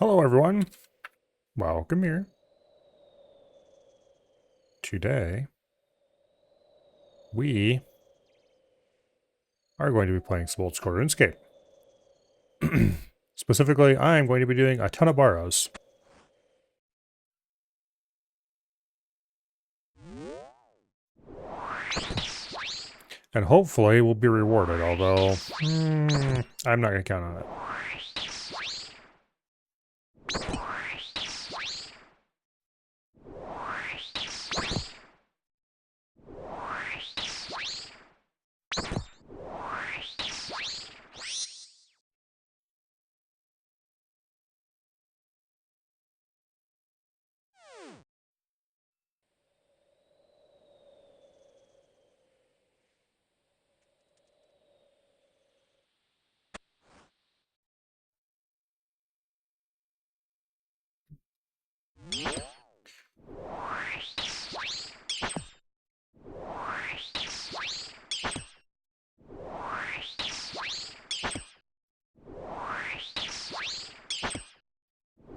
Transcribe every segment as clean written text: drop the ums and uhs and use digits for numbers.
Hello everyone, welcome here. Today, we are going to be playing some old school RuneScape. Specifically, I'm going to be doing a ton of borrows. And hopefully we'll be rewarded, although I'm not going to count on it.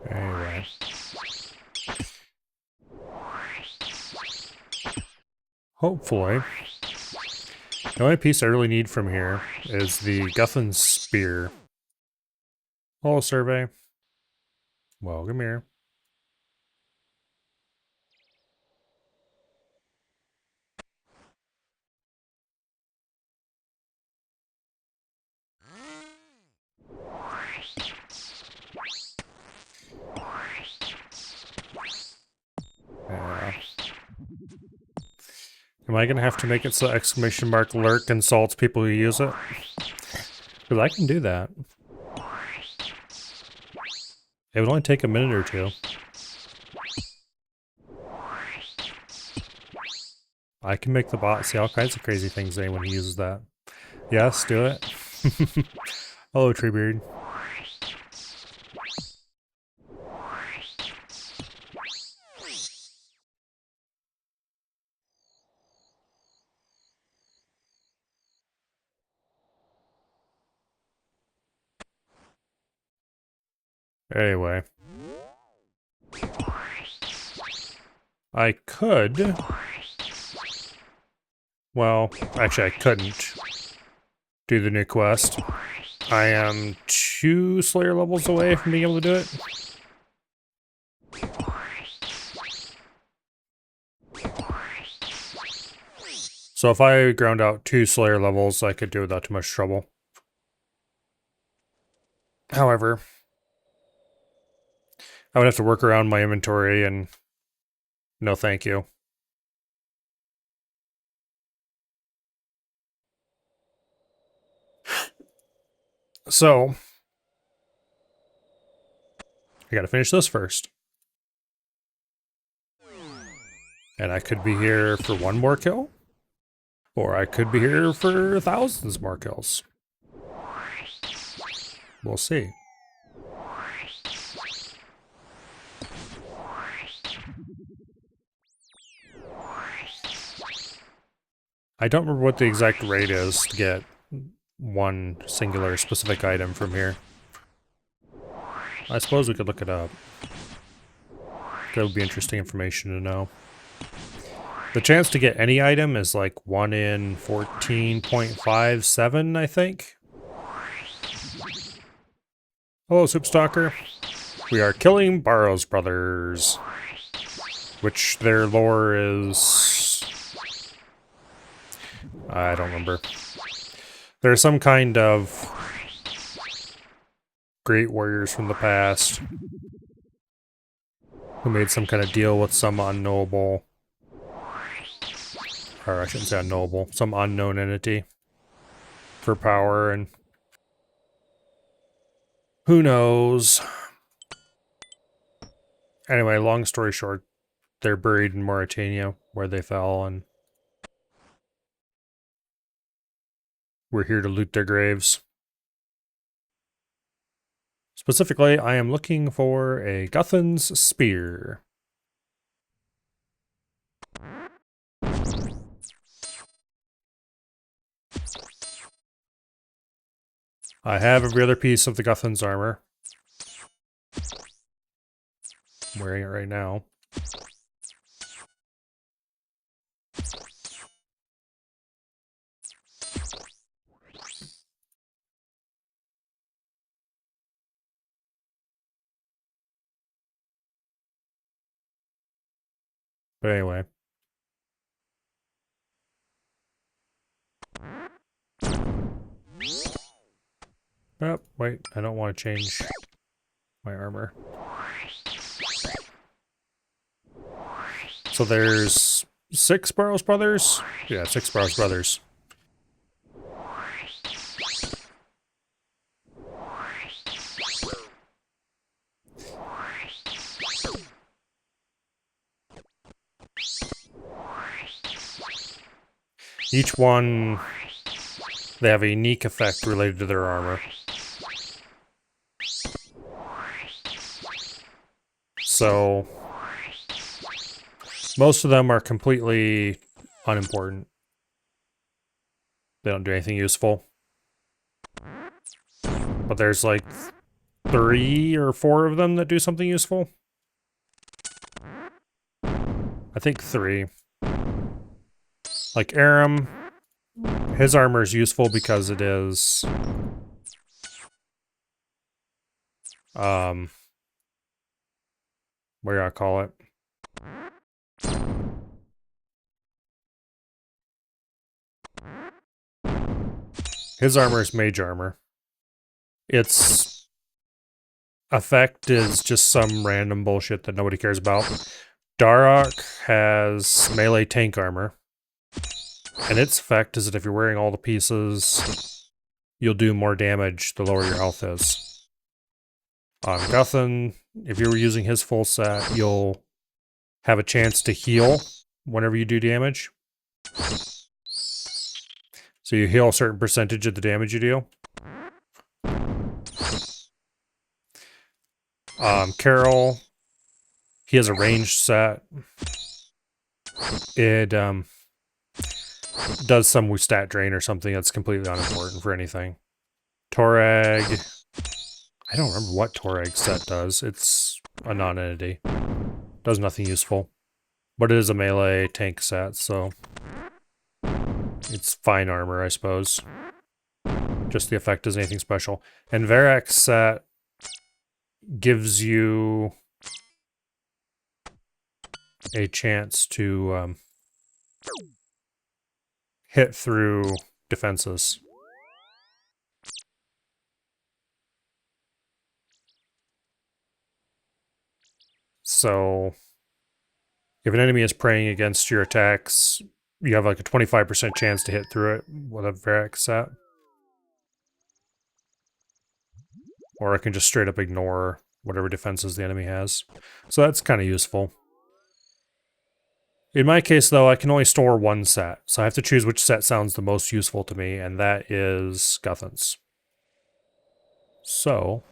Anyway. Hopefully. The only piece I really need from here is the Guthun Spear. Hello, survey. Welcome here. Am I going to have to make it so exclamation mark lurk insults people who use it? Because I can do that. It would only take a minute or two. I can make the bot see all kinds of crazy things when he uses that. Yes, do it. Hello, Treebeard. Anyway. I could... Well, actually I couldn't do the new quest. I am 2 Slayer levels away from being able to do it. So if I ground out 2 Slayer levels, I could do it without too much trouble. However, I would have to work around my inventory and no thank you. So, I gotta finish this first. And I could be here for 1 more kill, or I could be here for thousands more kills. We'll see. I don't remember what the exact rate is to get one singular specific item from here. I suppose we could look it up. That would be interesting information to know. The chance to get any item is like 1 in 14.57, I think. Hello, Soupstalker. We are killing Barrows Brothers, which their lore is... I don't remember. There's some kind of great warriors from the past who made some kind of deal with some unknowable, or I shouldn't say unknowable, some unknown entity for power, and who knows. Anyway, long story short, they're buried in Mauritania where they fell, and we're here to loot their graves. Specifically, I am looking for a Guthun's Spear. I have every other piece of the Guthun's armor. I'm wearing it right now. But anyway. Oh, wait, I don't want to change my armor. So there's 6 Burrows brothers? Yeah, 6 Burrows brothers. Each one, they have a unique effect related to their armor. So, most of them are completely unimportant. They don't do anything useful. But there's like 3 or 4 of them that do something useful. I think 3. Like Aram, his armor is useful because it is what do I call it? His armor is mage armor. Its effect is just some random bullshit that nobody cares about. Darok has melee tank armor. And its effect is that if you're wearing all the pieces, you'll do more damage the lower your health is. Guthan, if you were using his full set, you'll have a chance to heal whenever you do damage. So you heal a certain percentage of the damage you deal. Carol, he has a ranged set. It does some stat drain or something that's completely unimportant for anything. Torag, I don't remember what Torag's set does. It's a non-entity. Does nothing useful. But it is a melee tank set, so it's fine armor, I suppose. Just the effect isn't anything special. And Varak's set gives you a chance to hit through defenses. So if an enemy is praying against your attacks, you have like a 25% chance to hit through it with a Varak set. Or I can just straight up ignore whatever defenses the enemy has. So that's kind of useful. In my case, though, I can only store 1 set, so I have to choose which set sounds the most useful to me, and that is Guthan's. So,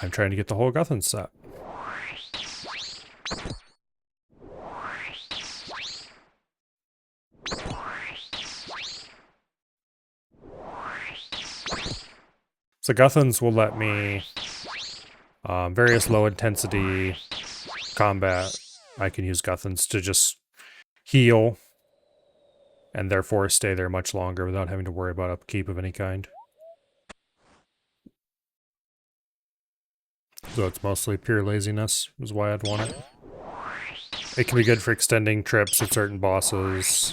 I'm trying to get the whole Guthan set. So Guthans will let me various low intensity combat. I can use Guthans to just heal and therefore stay there much longer without having to worry about upkeep of any kind. So it's mostly pure laziness is why I'd want it. It can be good for extending trips at certain bosses,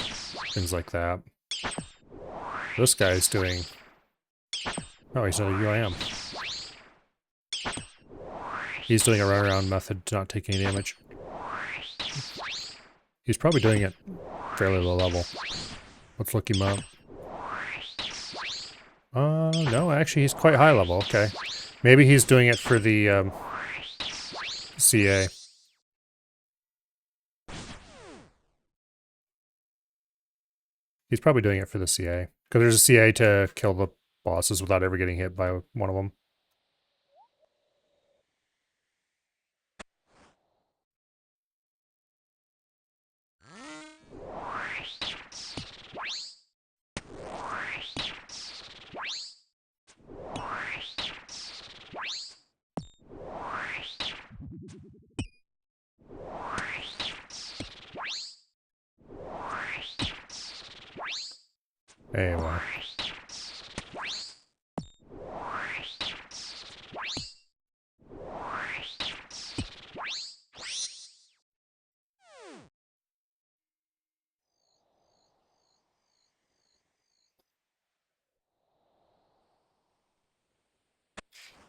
things like that. This guy's doing... Oh, he's not a UIM. He's doing a runaround method to not take any damage. He's probably doing it fairly low level. Let's look him up. No, actually he's quite high level, okay. Maybe he's doing it for the, CA. He's probably doing it for the CA. Because there's a CA to kill the bosses without ever getting hit by one of them. Anyway.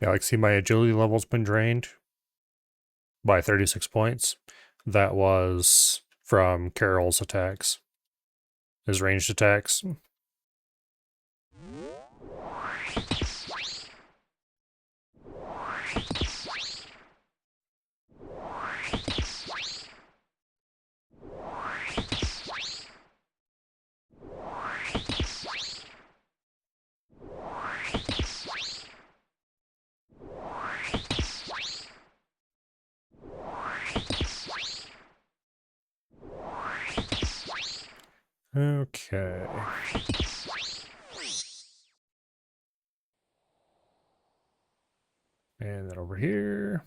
Yeah, like see my agility level's been drained by 36 points. That was from Carol's attacks. His ranged attacks. Okay. And then over here.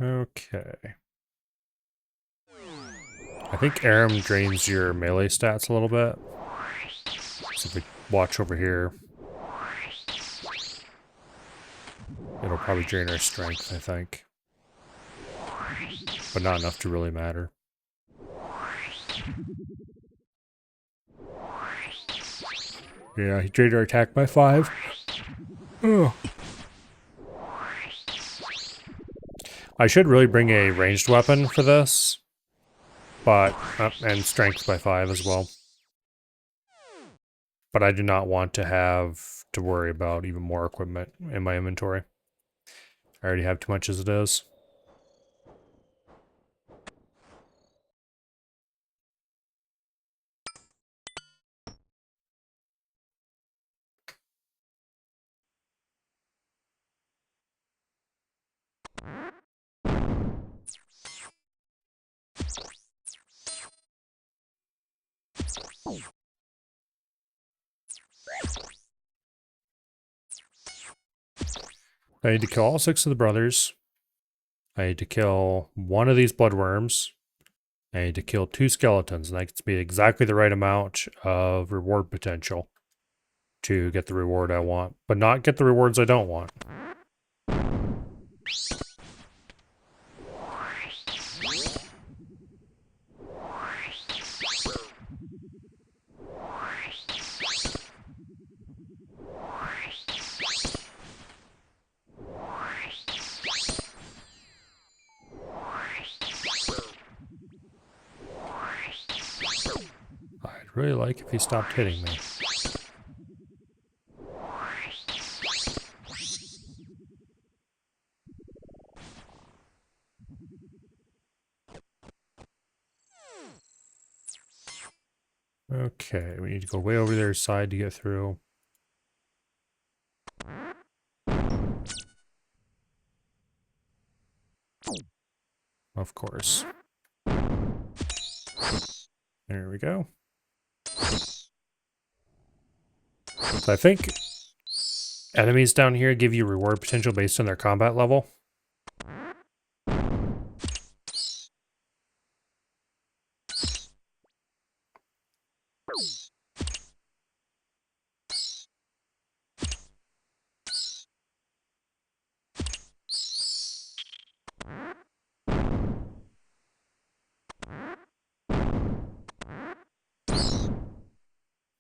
Okay. I think Aram drains your melee stats a little bit. So if we watch over here, it'll probably drain our strength, I think. But not enough to really matter. Yeah, he drained our attack by 5. Oh. I should really bring a ranged weapon for this. But, and strength by 5 as well. But I do not want to have to worry about even more equipment in my inventory. I already have too much as it is. I need to kill all 6 of the brothers. I need to kill one of these bloodworms. I need to kill 2 skeletons, and that gets me exactly the right amount of reward potential to get the reward I want, but not get the rewards I don't want. I'd really like if he stopped hitting me. Okay, we need to go way over their side to get through. Of course. There we go. So I think enemies down here give you reward potential based on their combat level.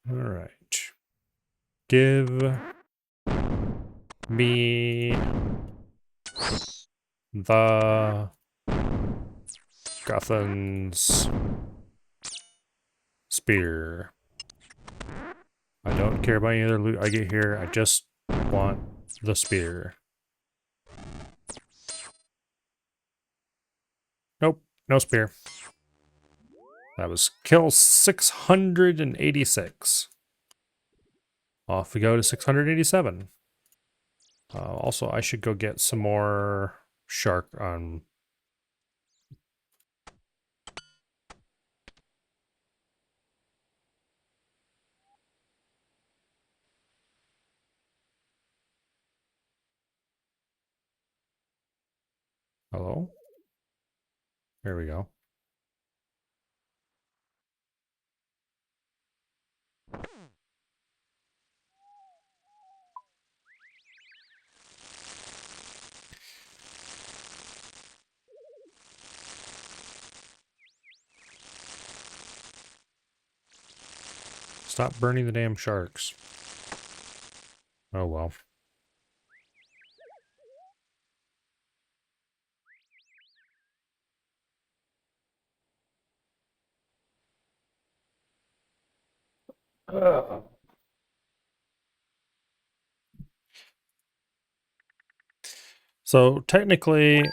All right. Give me the Guthan's spear. I don't care about any other loot I get here. I just want the spear. Nope, no spear. That was kill 686. Off we go to 687. Also, I should go get some more shark on Hello? There we go. Stop burning the damn sharks. Oh well. So technically,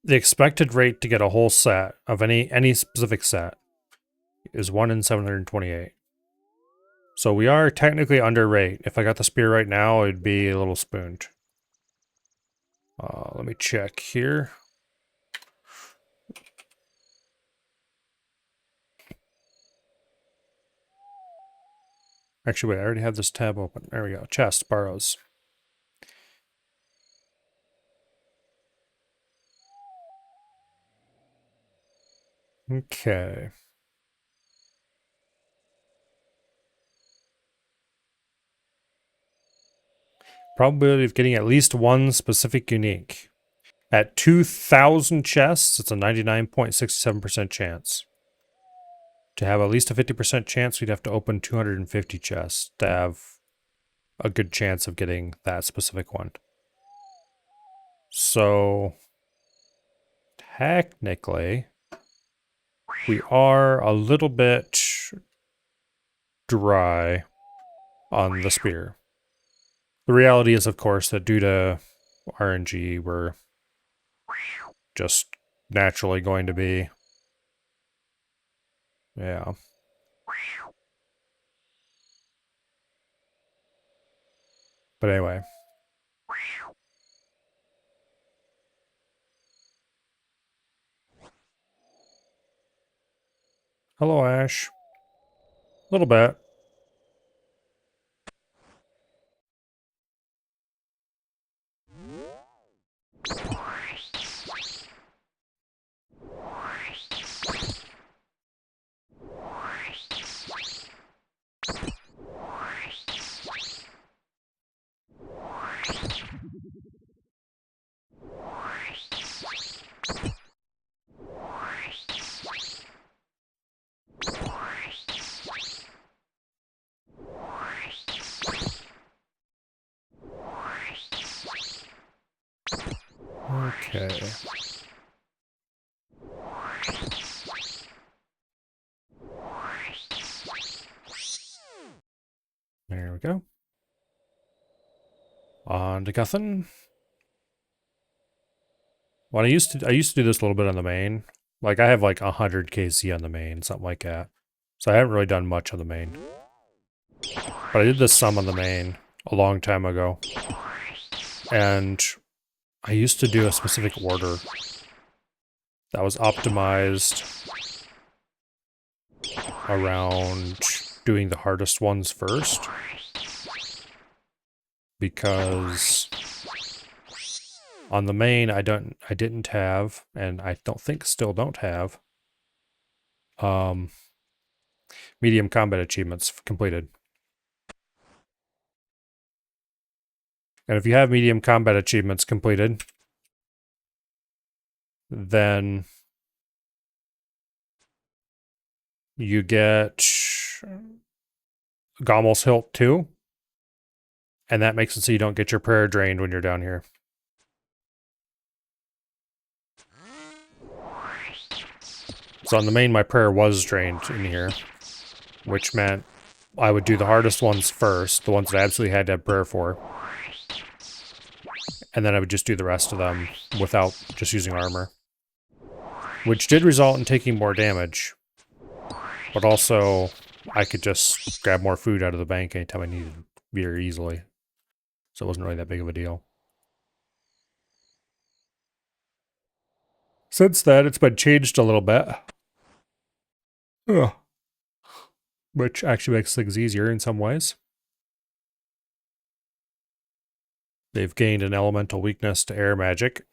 the expected rate to get a whole set of any specific set is 1 in 728. So we are technically under rate. If I got the spear right now, it'd be a little spooned. Let me check here. Actually, wait, I already have this tab open. There we go. Chest, borrows. Okay. Probability of getting at least one specific unique. At 2,000 chests, it's a 99.67% chance. To have at least a 50% chance, we'd have to open 250 chests to have a good chance of getting that specific one. So, technically, we are a little bit dry on the spear. The reality is, of course, that due to RNG, we're just naturally going to be, yeah. But anyway. Hello, Ash. A little bit. Okay. There we go. On to Guthan. Well, I used to do this a little bit on the main. Like I have like 100 KC on the main, something like that. So I haven't really done much on the main. But I did this some on the main a long time ago. And I used to do a specific order that was optimized around doing the hardest ones first. Because on the main I didn't have, and I don't think still don't have, medium combat achievements completed. And if you have medium combat achievements completed, then you get Gommel's Hilt 2, and that makes it so you don't get your prayer drained when you're down here. So on the main, my prayer was drained in here, which meant I would do the hardest ones first, the ones that I absolutely had to have prayer for. And then I would just do the rest of them without just using armor. Which did result in taking more damage. But also, I could just grab more food out of the bank anytime I needed very easily. So it wasn't really that big of a deal. Since then, it's been changed a little bit. Ugh. Which actually makes things easier in some ways. They've gained an elemental weakness to air magic.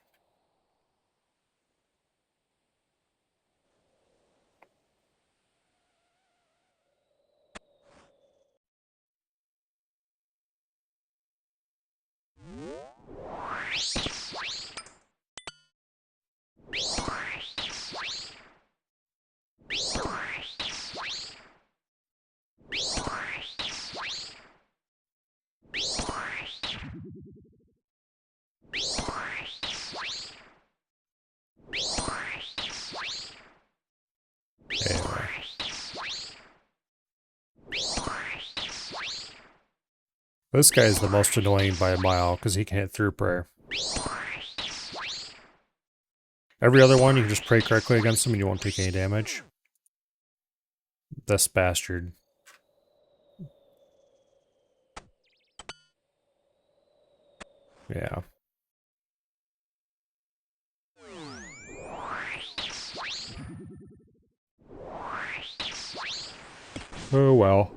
This guy is the most annoying by a mile because he can hit through prayer. Every other one, you can just pray correctly against him and you won't take any damage. This bastard. Yeah. Oh well.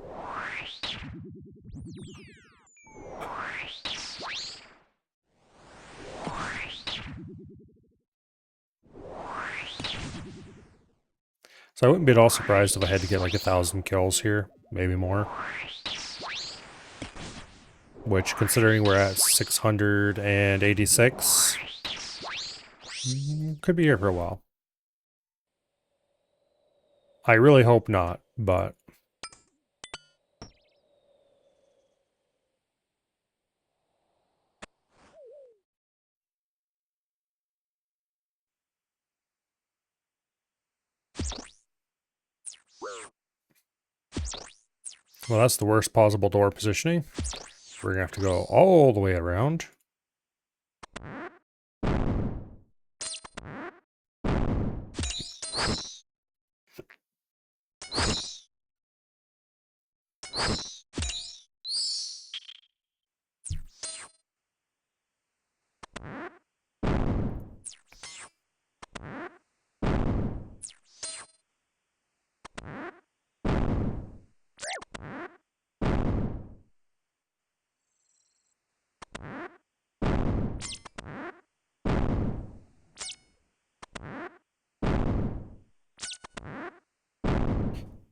So I wouldn't be at all surprised if I had to get like 1,000 kills here, maybe more. Which, considering we're at 686, could be here for a while. I really hope not, but... Well, that's the worst possible door positioning. We're gonna have to go all the way around.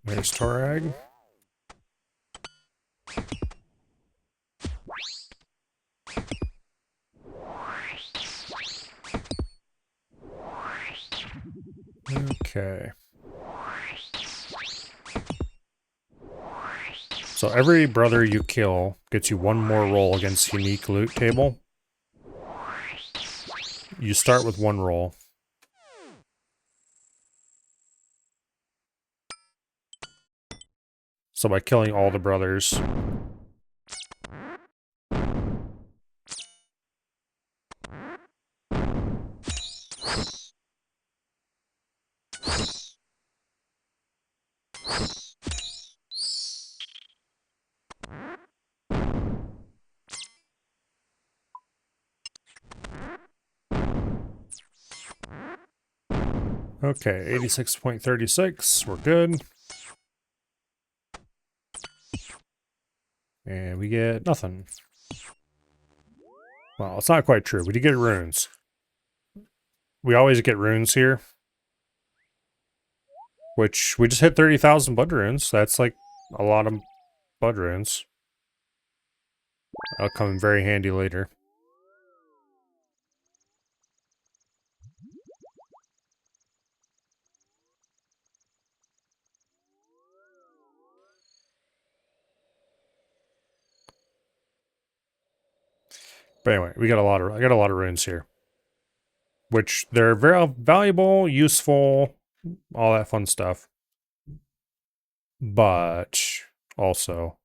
There's Torag. Okay. So every brother you kill gets you one more roll against unique loot table. You start with one roll. So by killing all the brothers... Okay, 86.36, we're good. And we get nothing. Well, it's not quite true. We did get runes. We always get runes here. Which, we just hit 30,000 blood runes. That's like a lot of blood runes. That'll come in very handy later. But anyway, I got a lot of runes here. Which they're very valuable, useful, all that fun stuff. But also,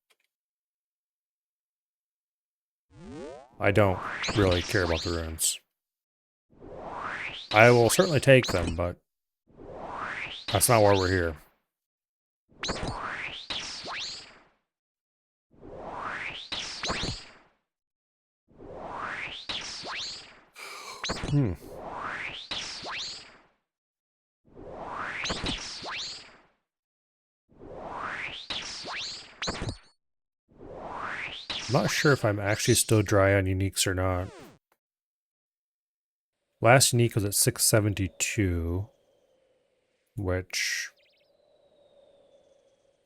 I don't really care about the runes. I will certainly take them, but that's not why we're here. I'm not sure if I'm actually still dry on uniques or not. Last unique was at 672, which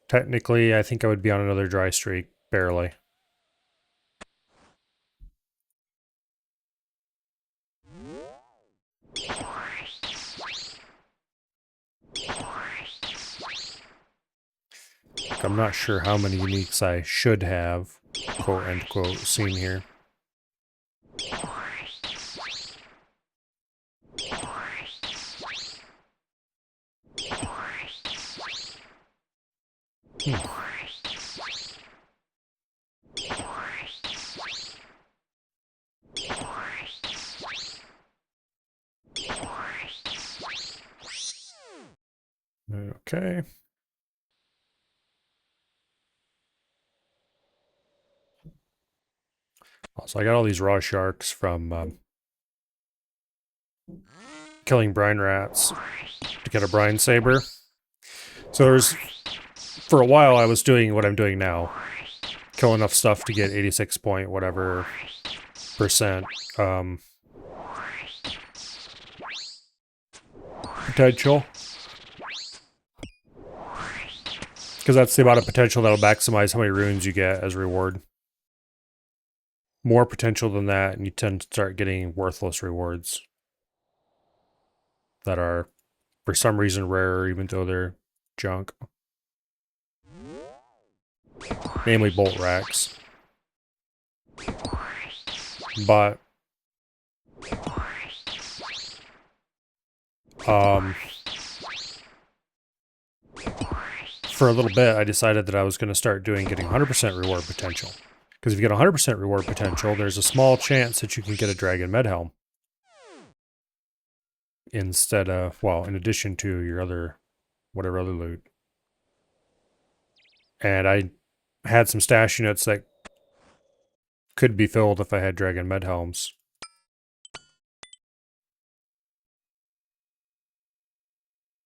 technically I think I would be on another dry streak, barely. I'm not sure how many uniques I should have, quote unquote, seen here. Okay. Also, I got all these raw sharks from killing brine rats to get a brine saber. So there's, for a while, I was doing what I'm doing now. Kill enough stuff to get 86 point whatever percent potential. Because that's the amount of potential that'll maximize how many runes you get as reward. More potential than that, and you tend to start getting worthless rewards that are, for some reason, rarer, even though they're junk. Namely bolt racks. But for a little bit, I decided that I was going to start getting 100% reward potential. Because if you get 100% reward potential, there's a small chance that you can get a Dragon Medhelm. Instead of, well, in addition to your other, whatever other loot. And I had some stash units that could be filled if I had Dragon Medhelms.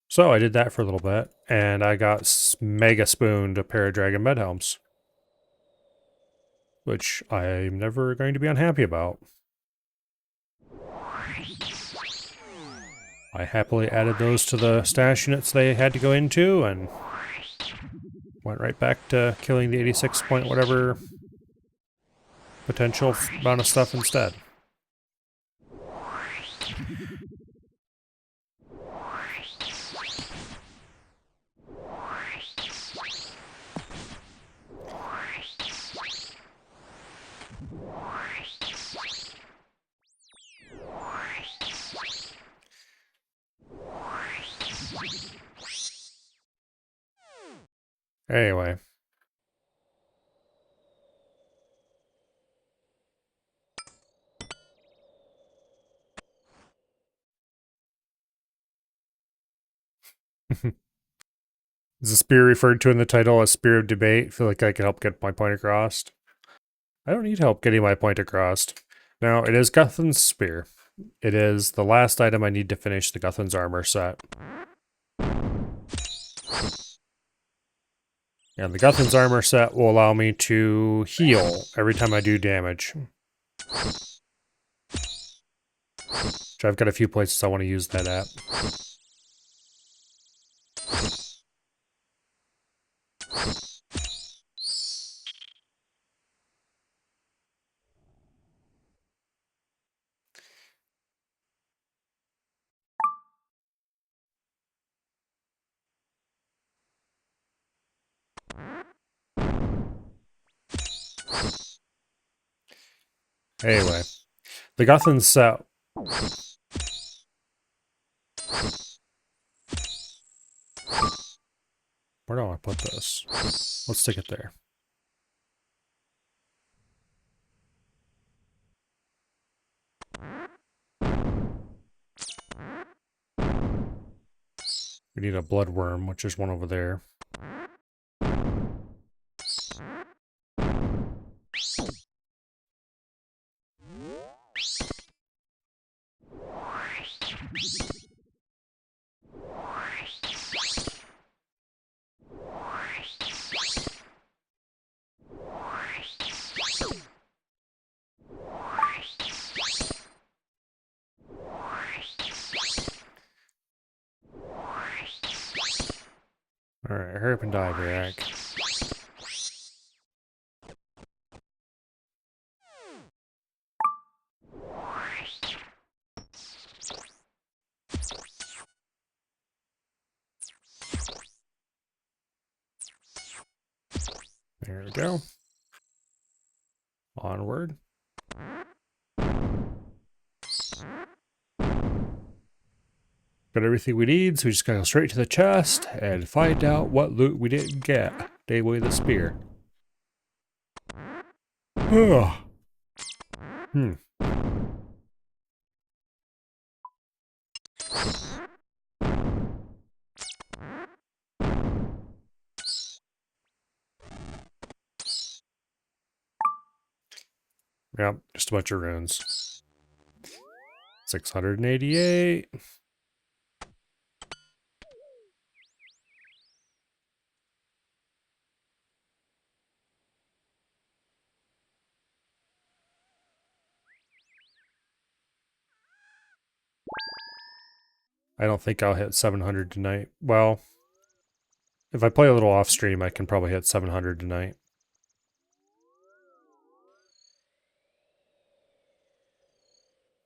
So I did that for a little bit, and I got mega spooned a pair of Dragon Medhelms. Which I'm never going to be unhappy about. I happily added those to the stash units they had to go into, and went right back to killing the 86 point whatever potential amount of stuff instead. Anyway. Is the spear referred to in the title as Spear of Debate? I feel like I can help get my point across. I don't need help getting my point across. Now, it is Guthan's Spear. It is the last item I need to finish the Guthan's armor set. And the Guthan's armor set will allow me to heal every time I do damage. Which I've got a few places I want to use that at. Anyway, the Guthan's set. Where do I put this? Let's stick it there. We need a bloodworm, which is one over there. Alright, hurry up and die, Varric. There we go. Onward. Got everything we need, so we just gotta go straight to the chest and find out what loot we didn't get. Take away the spear. Ugh. Yep, just a bunch of runes. 688. I don't think I'll hit 700 tonight. Well, if I play a little off stream, I can probably hit 700 tonight.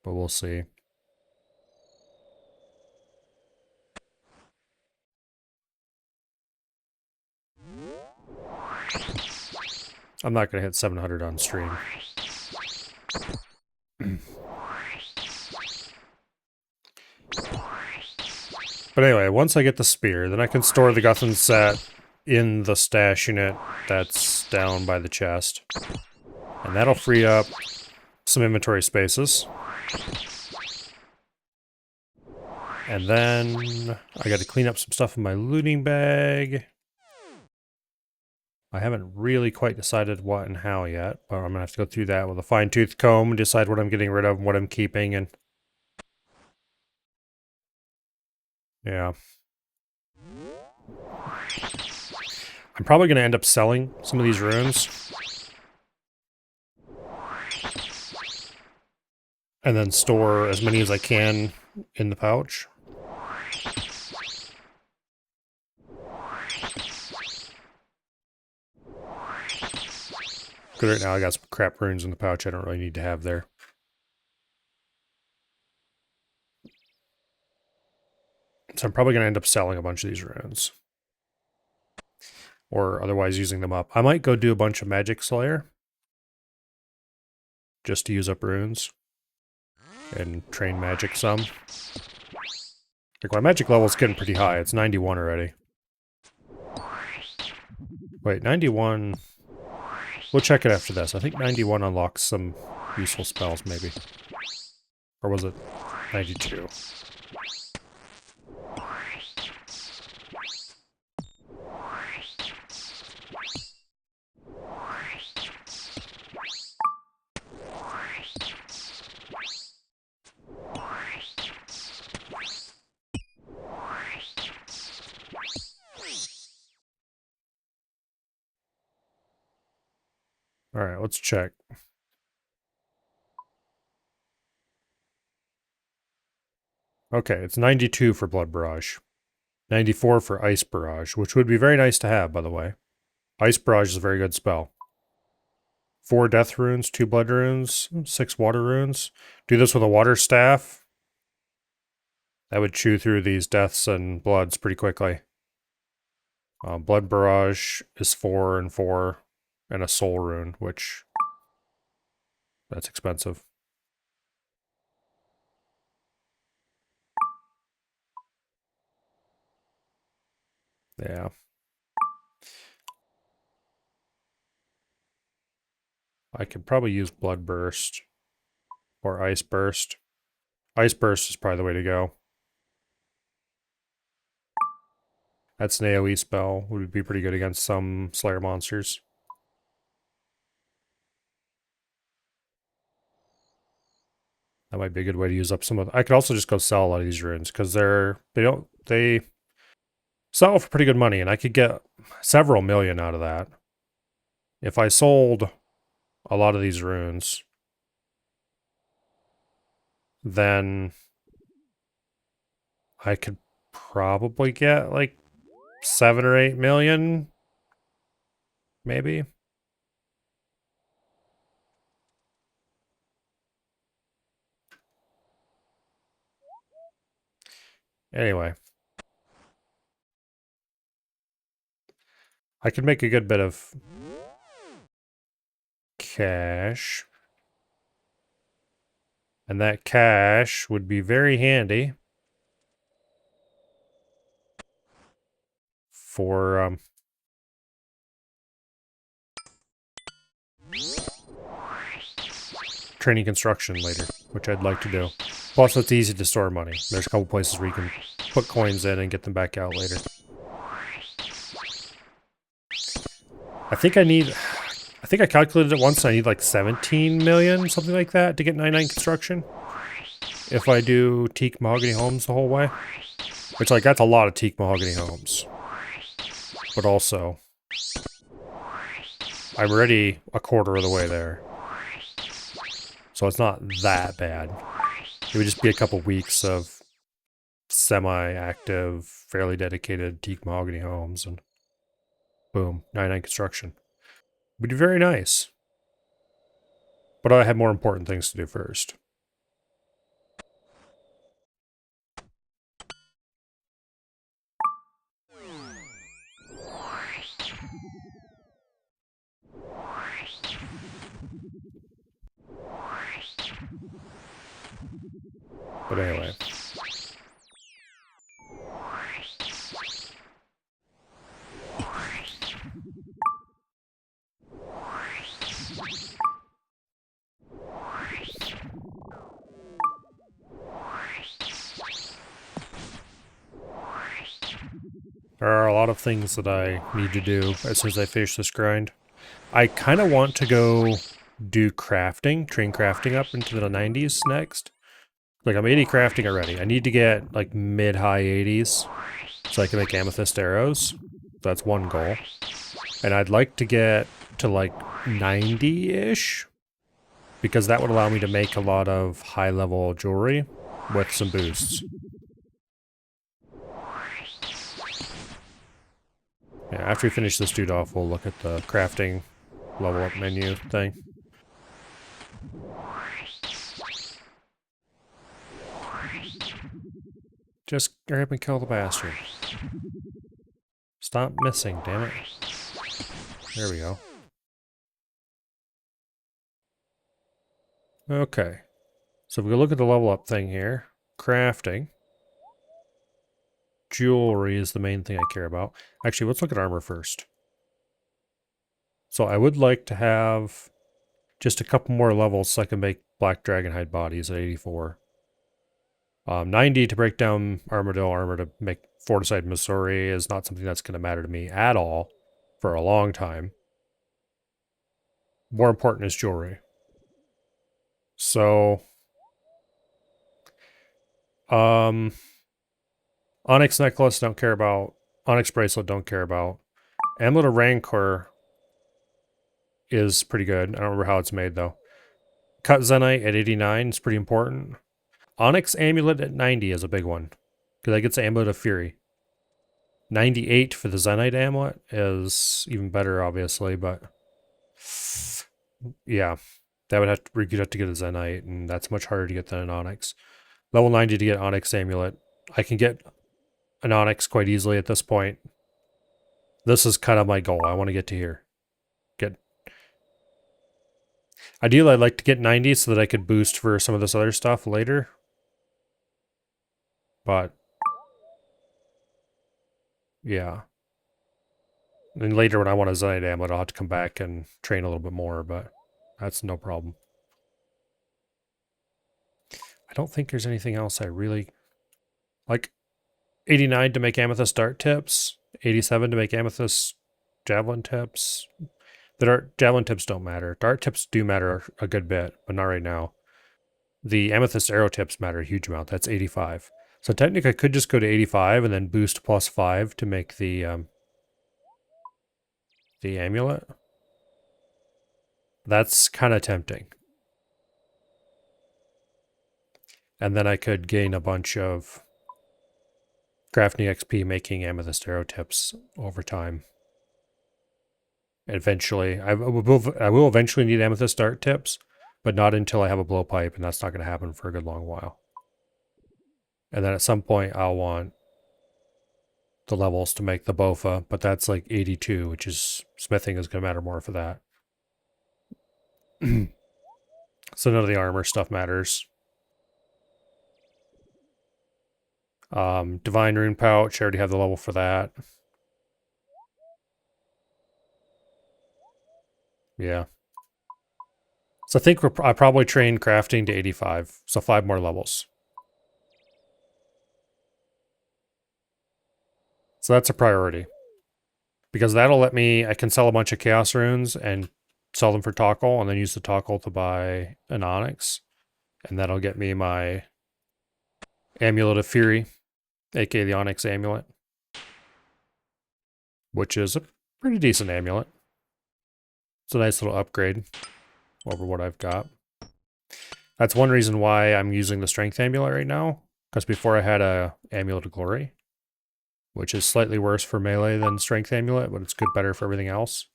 But we'll see. I'm not going to hit 700 on stream. But anyway, once I get the spear, then I can store the Guthun set in the stash unit that's down by the chest. And that'll free up some inventory spaces. And then I got to clean up some stuff in my looting bag. I haven't really quite decided what and how yet, but I'm going to have to go through that with a fine-tooth comb and decide what I'm getting rid of and what I'm keeping. And yeah. I'm probably going to end up selling some of these runes. And then store as many as I can in the pouch. Because right now I got some crap runes in the pouch I don't really need to have there. So I'm probably going to end up selling a bunch of these runes. Or otherwise using them up. I might go do a bunch of Magic Slayer. Just to use up runes. And train magic some. Like my magic level's getting pretty high. It's 91 already. Wait, 91... We'll check it after this. I think 91 unlocks some useful spells, maybe. Or was it 92? Alright, let's check. Okay, it's 92 for Blood Barrage. 94 for Ice Barrage, which would be very nice to have, by the way. Ice Barrage is a very good spell. 4 Death Runes, 2 Blood Runes, 6 Water Runes. Do this with a Water Staff. That would chew through these Deaths and Bloods pretty quickly. Blood Barrage is 4 and 4. And a Soul Rune, which... that's expensive. Yeah. I could probably use Blood Burst. Or Ice Burst. Ice Burst is probably the way to go. That's an AoE spell. Would be pretty good against some Slayer monsters. That might be a good way to use up some of... I could also just go sell a lot of these runes, because they sell for pretty good money, and I could get several million out of that. If I sold a lot of these runes, then I could probably get like 7 or 8 million, maybe. Anyway. I could make a good bit of cash. And that cash would be very handy for training construction later, which I'd like to do. Plus, it's easy to store money. There's a couple places where you can put coins in and get them back out later. I think I need... I think I calculated it once. I need like 17 million, something like that, to get 99 construction. If I do teak mahogany homes the whole way. Which, like, that's a lot of teak mahogany homes. But also, I'm already a quarter of the way there. So it's not that bad. It would just be a couple weeks of semi-active, fairly dedicated teak mahogany homes, and boom, 99 construction. Would be very nice. But I have more important things to do first. But anyway. There are a lot of things that I need to do as soon as I finish this grind. I kind of want to go do crafting, train crafting up into the 90s next. Like, I'm 80 crafting already. I need to get, like, mid-high 80s so I can make amethyst arrows. That's one goal. And I'd like to get to, like, 90-ish, because that would allow me to make a lot of high-level jewelry with some boosts. Yeah, after we finish this dude off, we'll look at the crafting level up menu thing. Just hurry up and kill the bastard. Stop missing, damn it. There we go. Okay. So if we look at the level up thing here, crafting. Jewelry is the main thing I care about. Actually, let's look at armor first. So I would like to have just a couple more levels so I can make black dragonhide bodies at 84. 90 to break down armadillo armor to make fortified Missouri is not something that's going to matter to me at all for a long time. More important is jewelry. So, onyx necklace, don't care about. Onyx bracelet, don't care about. Amulet of Rancor is pretty good. I don't remember how it's made, though. Cut Zenite at 89 is pretty important. Onyx Amulet at 90 is a big one, because that gets the Amulet of Fury. 98 for the Zenite Amulet is even better, obviously, but yeah, that would have to, you'd have to get a Zenite, and that's much harder to get than an Onyx. Level 90 to get Onyx Amulet. I can get an Onyx quite easily at this point. This is kind of my goal. I want to get to here. Ideally, I'd like to get 90 so that I could boost for some of this other stuff later. But yeah. And later when I want a Zenite Amulet, I'll have to come back and train a little bit more, but that's no problem. I don't think there's anything else I really... Like, 89 to make amethyst dart tips, 87 to make amethyst javelin tips. The javelin tips don't matter. Dart tips do matter a good bit, but not right now. The amethyst arrow tips matter a huge amount. That's 85. So technically I could just go to 85 and then boost +5 to make the amulet. That's kind of tempting. And then I could gain a bunch of crafting XP making amethyst arrow tips over time. Eventually, I will eventually need amethyst dart tips, but not until I have a blowpipe, and that's not going to happen for a good long while. And then at some point, I'll want the levels to make the Bofa, but that's like 82, which is smithing is going to matter more for that. So none of the armor stuff matters. Divine Rune Pouch, I already have the level for that. Yeah. So I think I probably train crafting to 85, so 5 more levels. So that's a priority. Because that'll let me, I can sell a bunch of Chaos Runes and sell them for Tockle, and then use the Tockle to buy an Onyx. And that'll get me my Amulet of Fury, aka the Onyx Amulet, which is a pretty decent amulet. It's a nice little upgrade over what I've got. That's one reason why I'm using the Strength Amulet right now, because before I had a Amulet of Glory, which is slightly worse for melee than Strength Amulet, but it's better for everything else.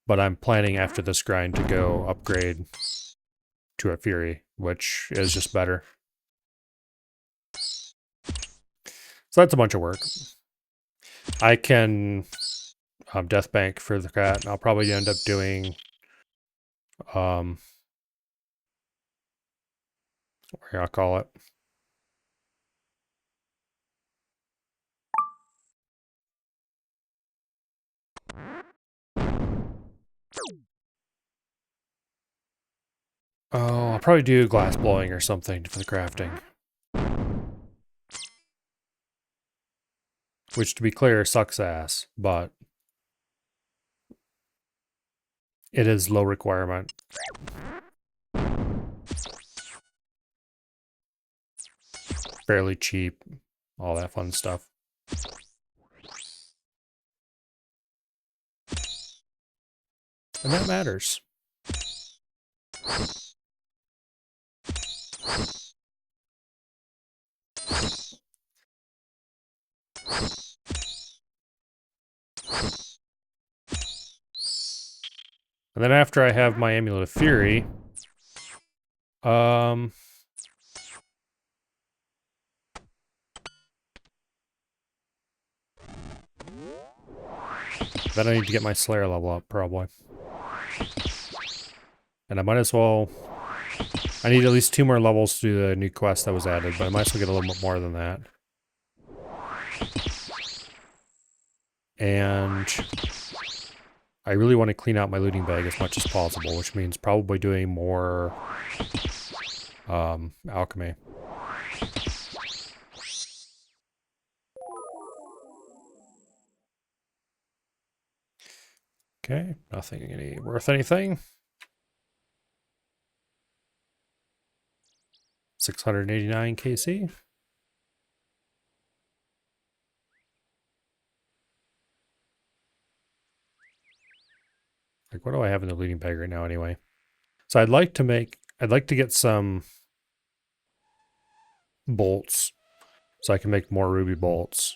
But I'm planning after this grind to go upgrade to a Fury, which is just better. So that's a bunch of work. I can Death Bank for the cat. I'll probably end up doing what I'll call it. Oh, I'll probably do glass blowing or something for the crafting. Which, to be clear, sucks ass, but it is low requirement. Fairly cheap, all that fun stuff. And that matters. And then after I have my Amulet of Fury, then I need to get my Slayer level up, probably. And I might as well... I need at least 2 more levels to do the new quest that was added, but I might as well get a little bit more than that. And I really want to clean out my looting bag as much as possible, which means probably doing more alchemy. Okay, nothing worth anything. 689 KC. Like, what do I have in the looting bag right now anyway? So I'd like to get some bolts so I can make more ruby bolts.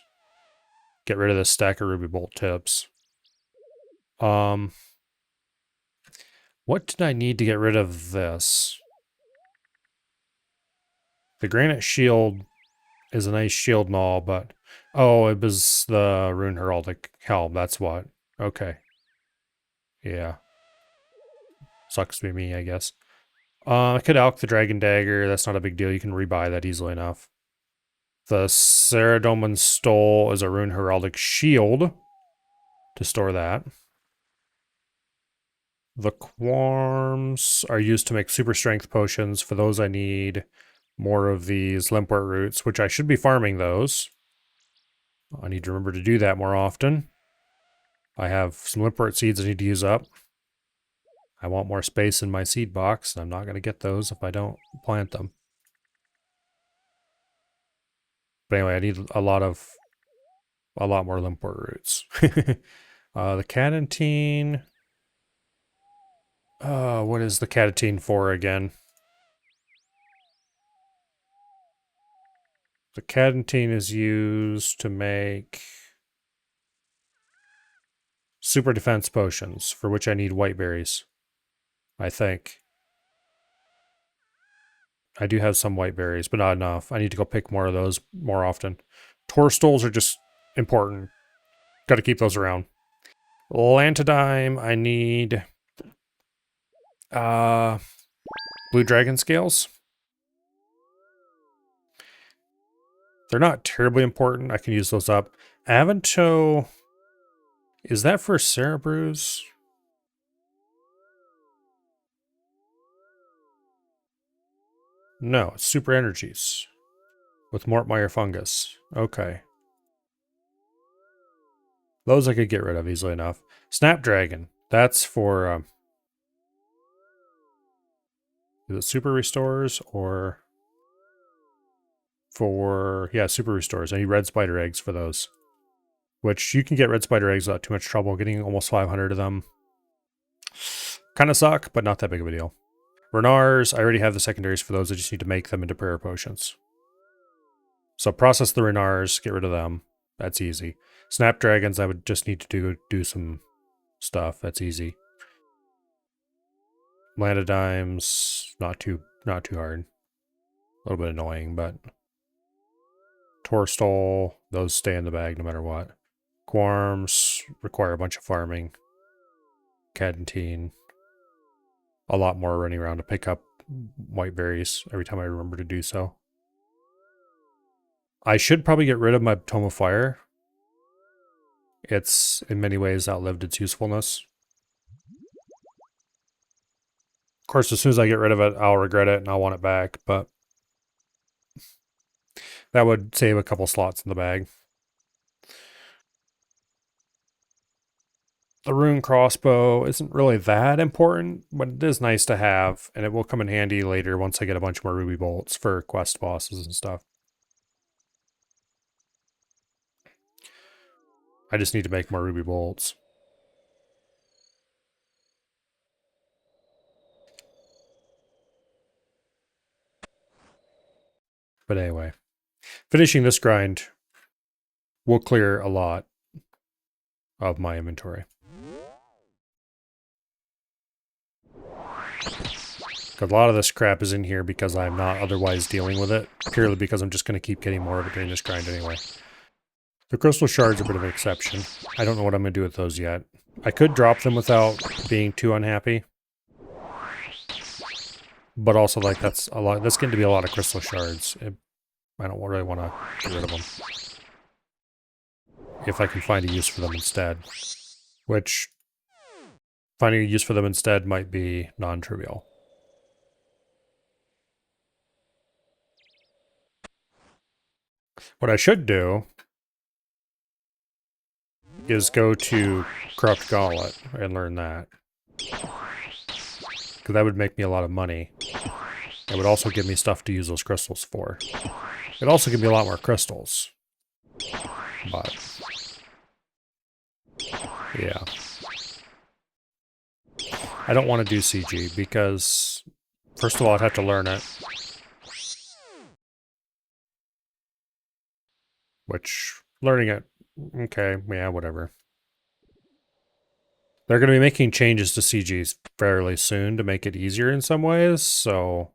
Get rid of this stack of ruby bolt tips. What did I need to get rid of this? The granite shield is a nice shield and all, but... Oh, it was the Rune Heraldic Helm, that's what. Okay. Yeah. Sucks to be me, I guess. I could alch the Dragon Dagger, that's not a big deal, you can rebuy that easily enough. The Saradomin Stole is a Rune Heraldic Shield to store that. The Quarms are used to make super strength potions. For those I need more of these Limpwort roots, which I should be farming those. I need to remember to do that more often. I have some Limpwort seeds I need to use up. I want more space in my seed box. I'm not going to get those if I don't plant them. But anyway, I need a lot more Limpwort roots. The Catentine. What is the Catentine for again? The Catentine is used to make super defense potions, for which I need white berries. I think. I do have some white berries, but not enough. I need to go pick more of those more often. Tourstoles are just important. Got to keep those around. Lantodime, I need blue dragon scales. They're not terribly important. I can use those up. Avanto, is that for Cerebrus? No, it's super energies with Mortmire fungus. Okay. Those I could get rid of easily enough. Snapdragon. That's for... is it super restores or... for... yeah, super restores. I need red spider eggs for those. Which you can get red spider eggs without too much trouble. Getting almost 500 of them kind of suck, but not that big of a deal. Renars, I already have the secondaries for those. I just need to make them into prayer potions. So process the Renars, get rid of them. That's easy. Snapdragons, I would just need to do some stuff. That's easy. Landodimes, not too hard. A little bit annoying, but Torstol, those stay in the bag no matter what. Quarms require a bunch of farming. Cadentine. A lot more running around to pick up white berries every time I remember to do so. I should probably get rid of my Tome of Fire. It's in many ways outlived its usefulness. Of course, as soon as I get rid of it, I'll regret it and I'll want it back, but that would save a couple slots in the bag. The rune crossbow isn't really that important, but it is nice to have, and it will come in handy later once I get a bunch more ruby bolts for quest bosses and stuff. I just need to make more ruby bolts. But anyway, finishing this grind will clear a lot of my inventory. Because a lot of this crap is in here because I'm not otherwise dealing with it, purely because I'm just going to keep getting more of it during this grind anyway. The crystal shards are a bit of an exception. I don't know what I'm going to do with those yet. I could drop them without being too unhappy. But also, like, that's getting to be a lot of crystal shards. I don't really want to get rid of them. If I can find a use for them instead. Which, finding a use for them instead might be non-trivial. What I should do is go to Corrupt Gauntlet and learn that. Because that would make me a lot of money. It would also give me stuff to use those crystals for. It'd also give me a lot more crystals. But... yeah. I don't want to do CG because, first of all, I'd have to learn it. Which, learning it, okay, yeah, whatever. They're going to be making changes to CGs fairly soon to make it easier in some ways, so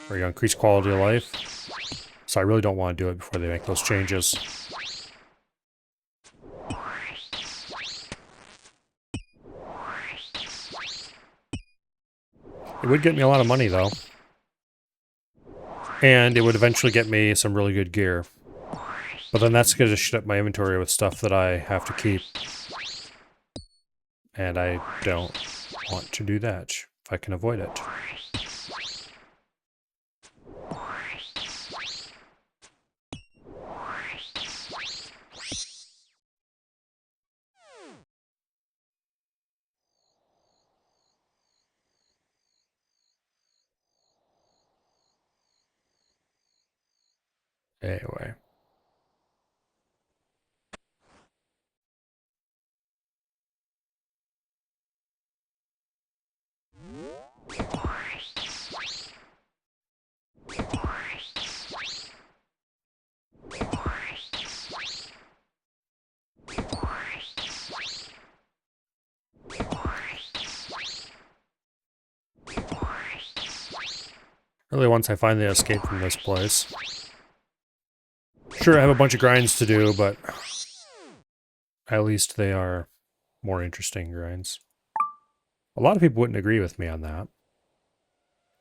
we're going to increase quality of life. So I really don't want to do it before they make those changes. It would get me a lot of money, though. And it would eventually get me some really good gear. But then that's going to shit up my inventory with stuff that I have to keep. And I don't want to do that if I can avoid it. Anyway. Really, once I finally escape from this place. Sure, I have a bunch of grinds to do, but at least they are more interesting grinds. A lot of people wouldn't agree with me on that.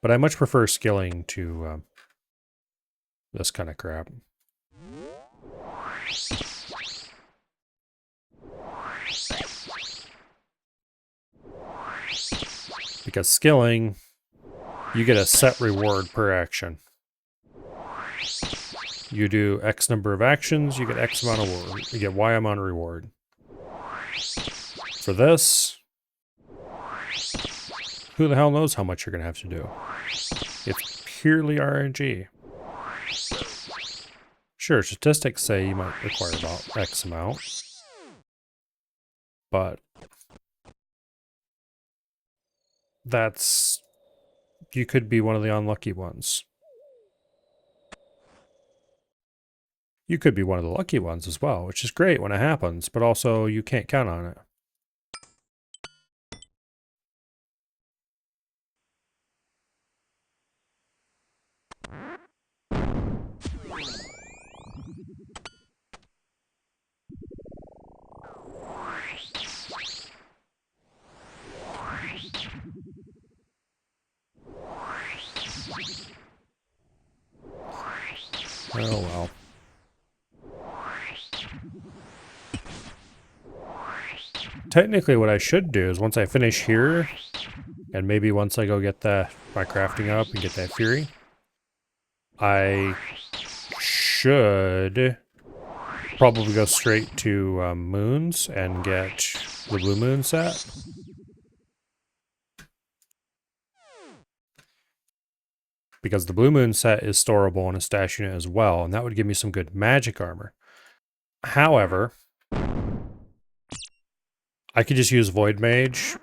But I much prefer skilling to this kind of crap. Because skilling, you get a set reward per action. You do X number of actions, you get X amount of reward. You get Y amount of reward. For this, who the hell knows how much you're going to have to do? It's purely RNG. Sure, statistics say you might require about X amount, but you could be one of the unlucky ones. You could be one of the lucky ones as well, which is great when it happens, but also you can't count on it. Oh well. Technically what I should do is once I finish here, and maybe once I go get my crafting up and get that fury, I should probably go straight to moons and get the blue moon set. Because the blue moon set is storable in a stash unit as well, and that would give me some good magic armor. However, I could just use Void Mage,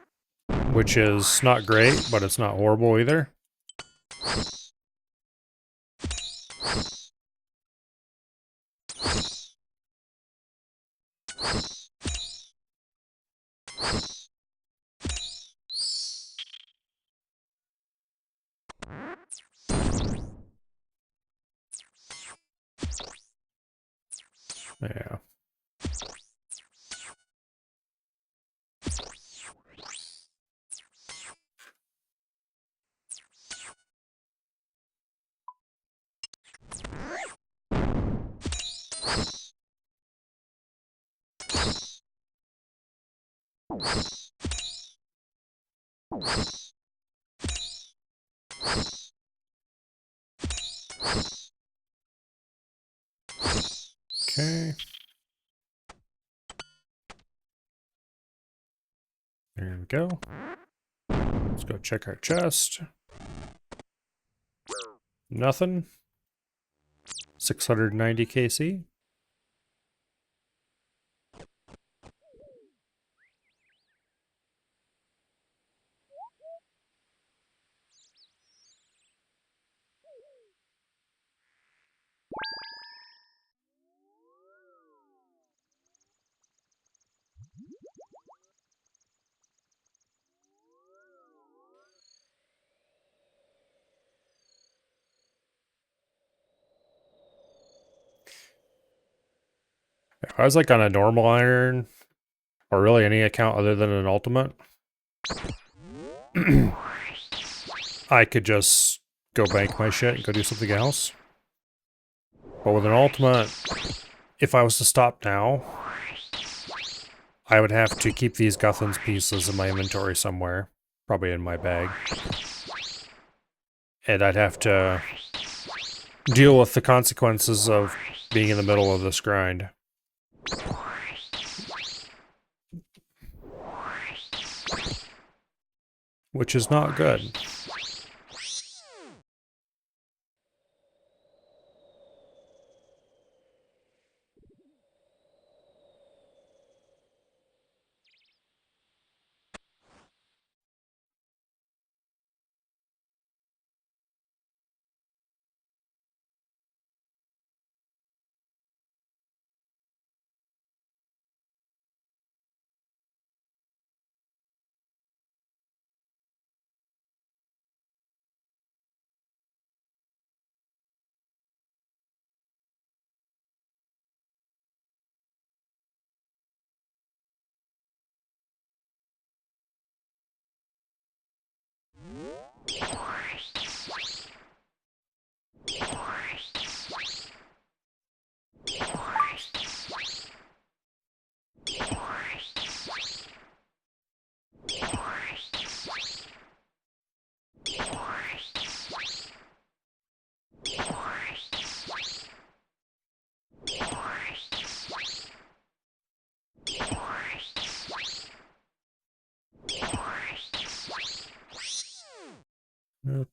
which is not great, but it's not horrible either. Yeah. Okay. There we go. Let's go check our chest. Nothing. 690 KC. If I was like on a normal iron, or really any account other than an ultimate, I could just go bank my shit and go do something else. But with an ultimate, if I was to stop now, I would have to keep these Guthlins pieces in my inventory somewhere, probably in my bag. And I'd have to deal with the consequences of being in the middle of this grind. Which is not good.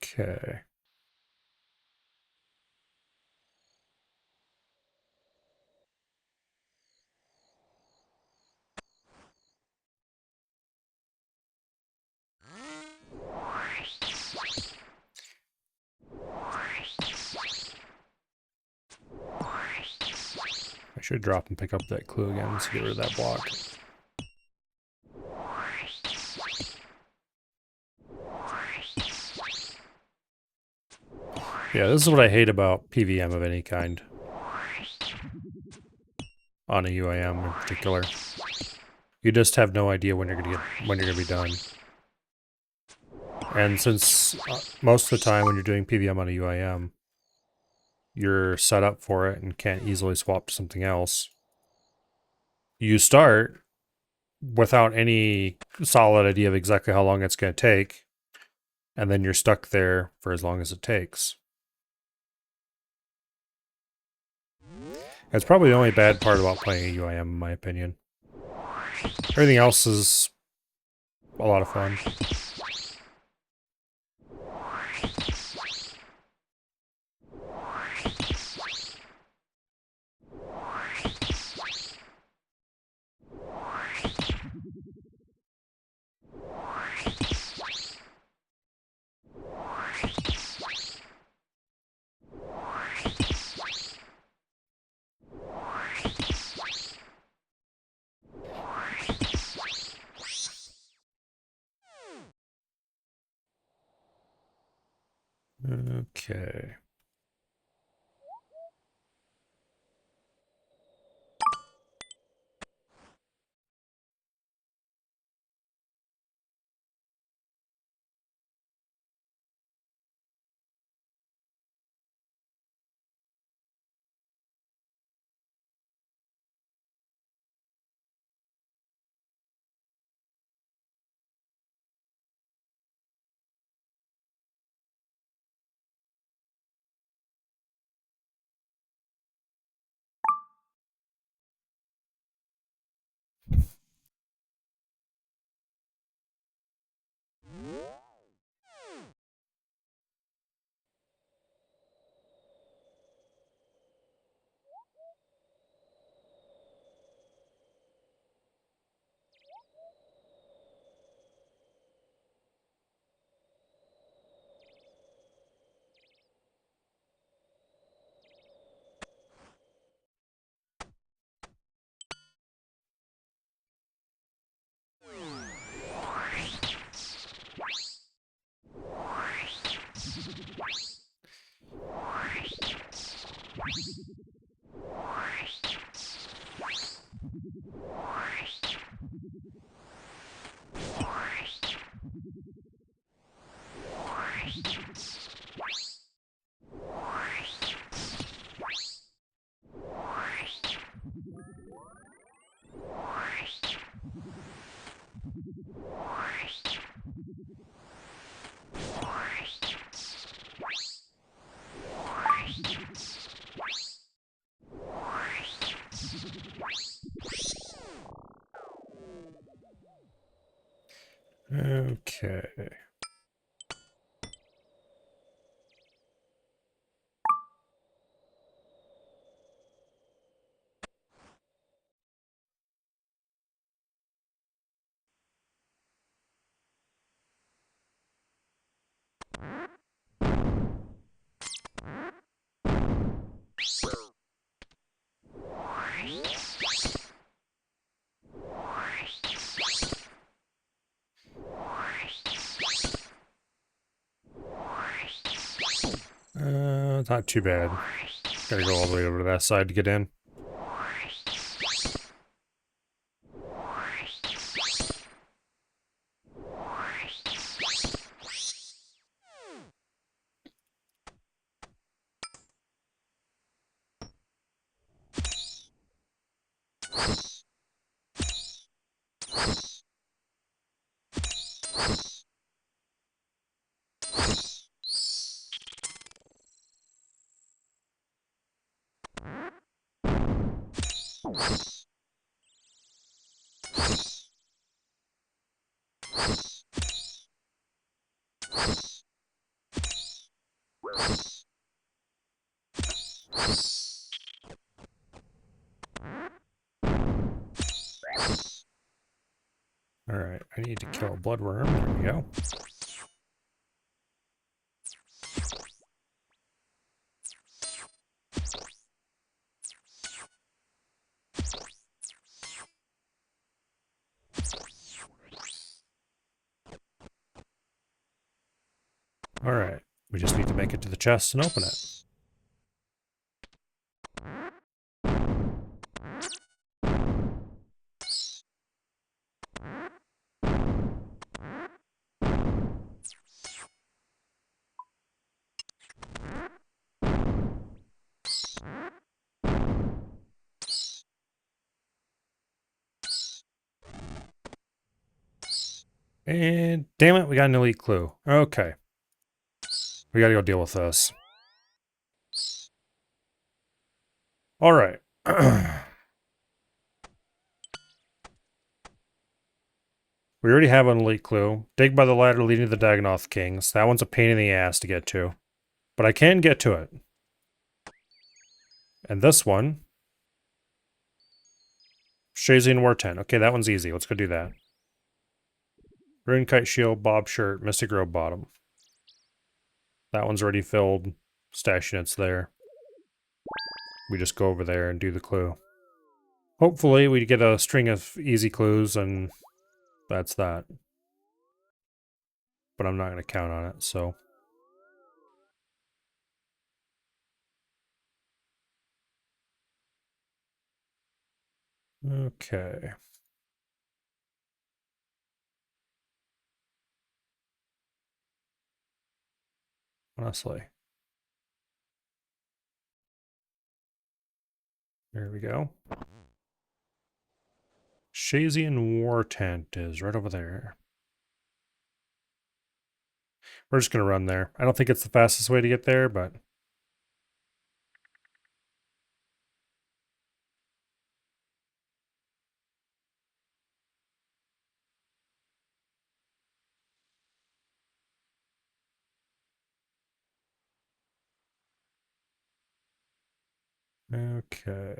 Okay. I should drop and pick up that clue again to get rid of that block. Yeah, this is what I hate about PVM of any kind. On a UAM in particular. You just have no idea when you're gonna be done. And since most of the time when you're doing PVM on a UAM, you're set up for it and can't easily swap to something else, you start without any solid idea of exactly how long it's going to take, and then you're stuck there for as long as it takes. That's probably the only bad part about playing a UAM, in my opinion. Everything else is a lot of fun. Okay. Okay. Not too bad. Gotta go all the way over to that side to get in. Alright, I need to kill a bloodworm. There we go. Alright, we just need to make it to the chest and open it. And damn it, we got an elite clue. Okay. We gotta go deal with this. Alright. We already have an elite clue. Dig by the ladder leading to the Dagonoth Kings. That one's a pain in the ass to get to. But I can get to it. And this one. Shazian War 10. Okay, that one's easy. Let's go do that. Rune Kite Shield, Bob Shirt, Mystic Robe Bottom. That one's already filled. Stash units there. We just go over there and do the clue. Hopefully we get a string of easy clues and that's that. But I'm not going to count on it, so. Okay. Honestly. There we go. Shazian War Tent is right over there. We're just going to run there. I don't think it's the fastest way to get there, but... Okay.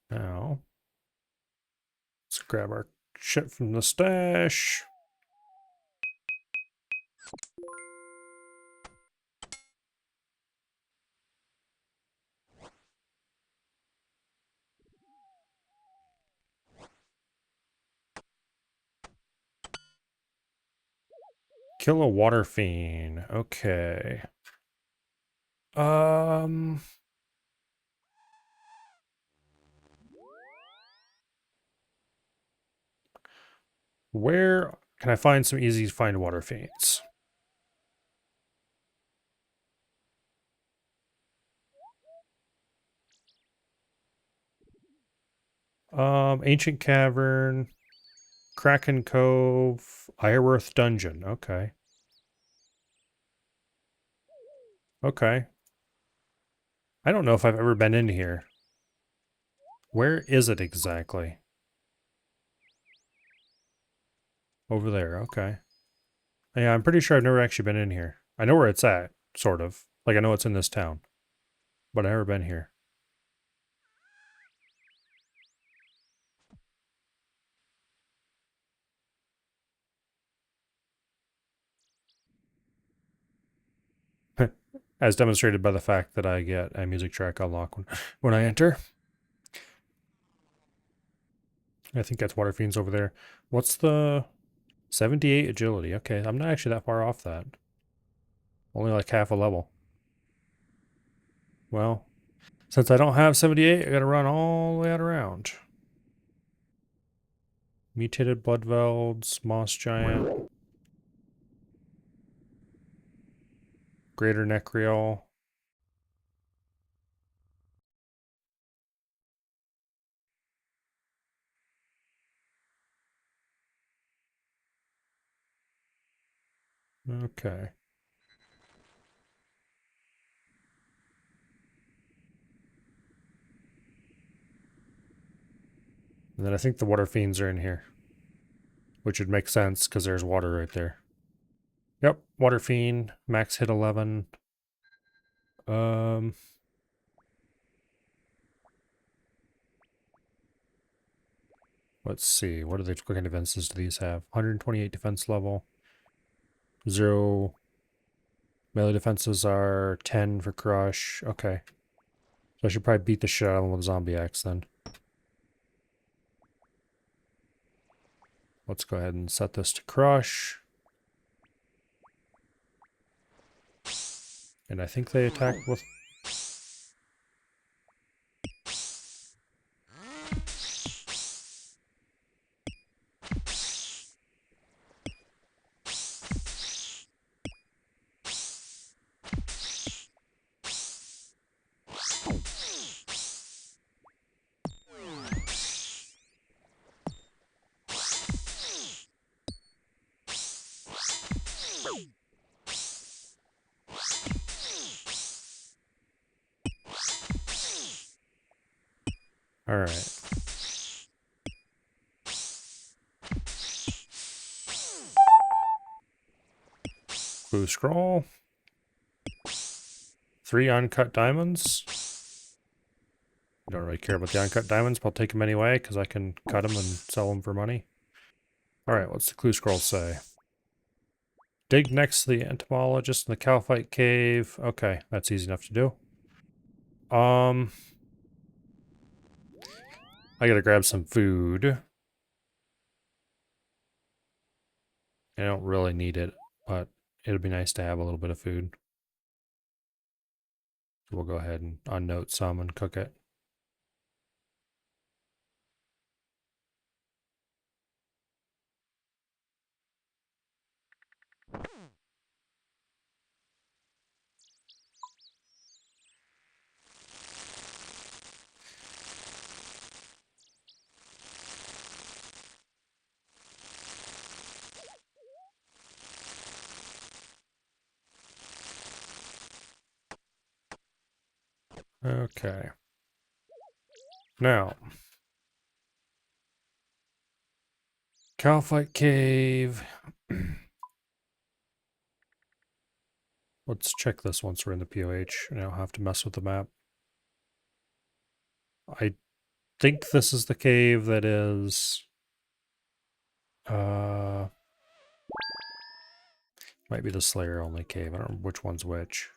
Now... let's grab our shit from the stash. Kill a water fiend. Okay. Where can I find some easy to find water fiends? Ancient Cavern, Kraken Cove, Ireworth Dungeon. Okay. Okay. I don't know if I've ever been in here. Where is it exactly? Over there, okay. Yeah, I'm pretty sure I've never actually been in here. I know where it's at, sort of. Like, I know it's in this town. But I've never been here. As demonstrated by the fact that I get a music track unlock when I enter. I think that's Water Fiends over there. What's the 78 agility? Okay, I'm not actually that far off that. Only like half a level. Well, since I don't have 78, I gotta run all the way out around. Mutated Bloodvelds, Moss Giant, Greater Necreol. Okay. And then I think the Water Fiends are in here. Which would make sense, because there's water right there. Yep, Water Fiend, max hit 11. Let's see, what kind of defenses do these have? 128 defense level. 0 melee defenses are 10 for crush. Okay. So I should probably beat the shit out of them with Zombie Axe then. Let's go ahead and set this to crush. And I think they attack with... Alright. Blue scroll. 3 uncut diamonds. I don't really care about the uncut diamonds, but I'll take them anyway, because I can cut them and sell them for money. Alright, what's the clue scroll say? Dig next to the entomologist in the Calphite cave. Okay, that's easy enough to do. I gotta grab some food. I don't really need it, but it'll be nice to have a little bit of food. We'll go ahead and unnote some and cook it. Okay. Now, Calphite cave. Let's check this once we're in the POH. I don't have to mess with the map. I think this is the cave that is... might be the Slayer only cave. I don't remember which one's which.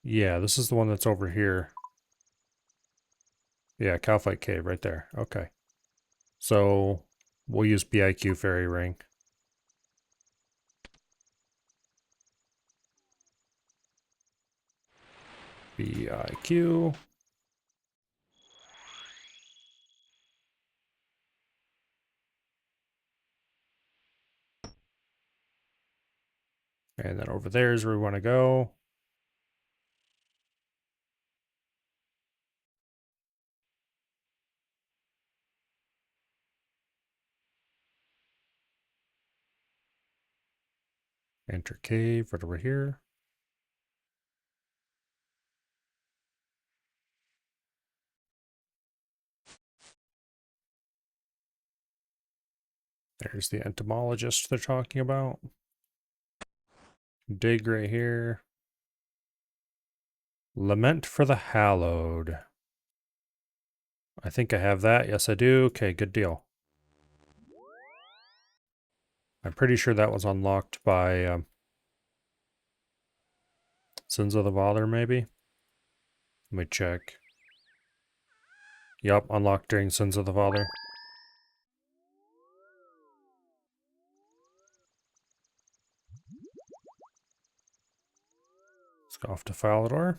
Yeah, this is the one that's over here. Yeah, Calphite cave right there. Okay. So we'll use BIQ fairy ring. BIQ. And then over there is where we want to go. Enter cave right over here. There's the entomologist they're talking about. Dig right here. Lament for the Hallowed. I think I have that. Yes, I do. Okay, good deal. I'm pretty sure that was unlocked by Sins of the Father, maybe? Let me check. Yup, unlocked during Sins of the Father. Let's go off to Falador.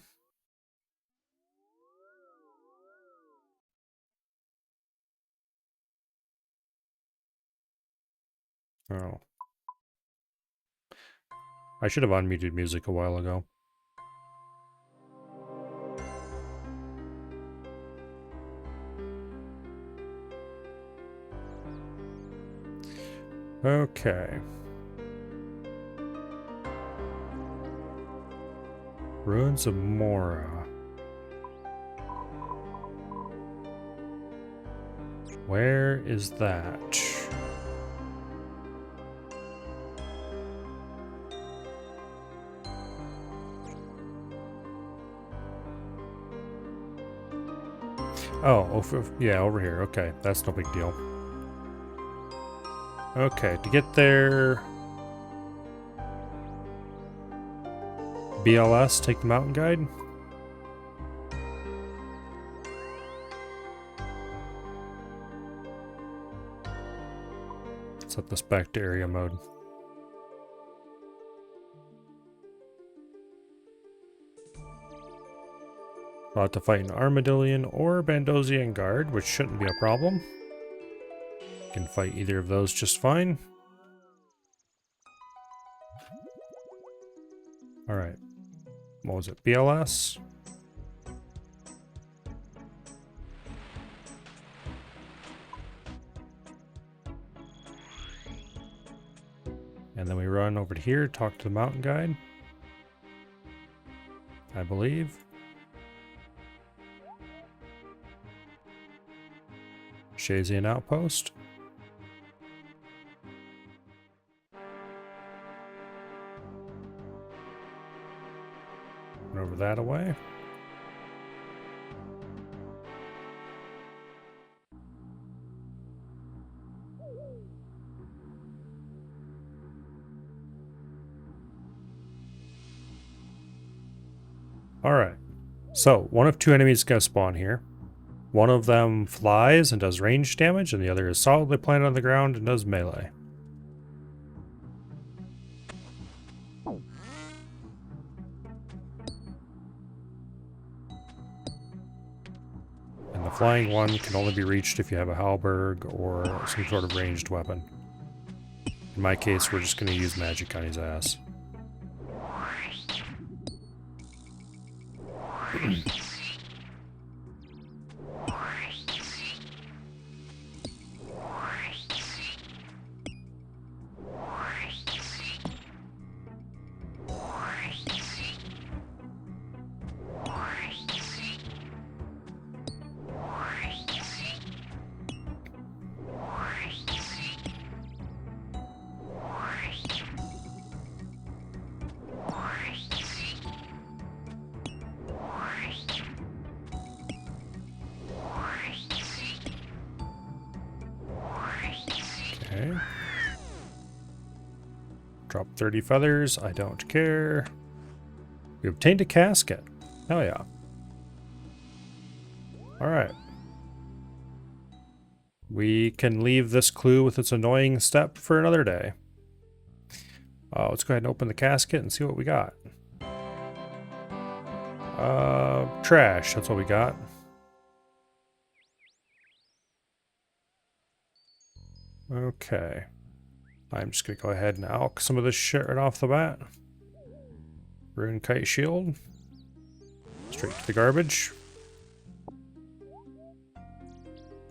Oh. I should have unmuted music a while ago. Okay. Ruins of Mora. Where is that? Oh, yeah, over here. Okay, that's no big deal. Okay, to get there... BLS, take the mountain guide. Set this back to area mode. I'll have to fight an Armadillion or Bandosian guard, which shouldn't be a problem. Can fight either of those just fine. Alright. What was it? BLS? And then we run over to here, talk to the mountain guide. I believe. Shazian outpost. Run over that away. Alright. So, one of two enemies is going to spawn here. One of them flies and does range damage, and the other is solidly planted on the ground and does melee. And the flying one can only be reached if you have a halberd or some sort of ranged weapon. In my case, we're just going to use magic on his ass. Okay. Drop 30 feathers. I don't care. We obtained a casket. Hell yeah. Alright. We can leave this clue with its annoying step for another day. Let's go ahead and open the casket and see what we got. Trash. That's what we got. Okay. I'm just going to go ahead and alch some of this shit right off the bat. Rune kite shield. Straight to the garbage.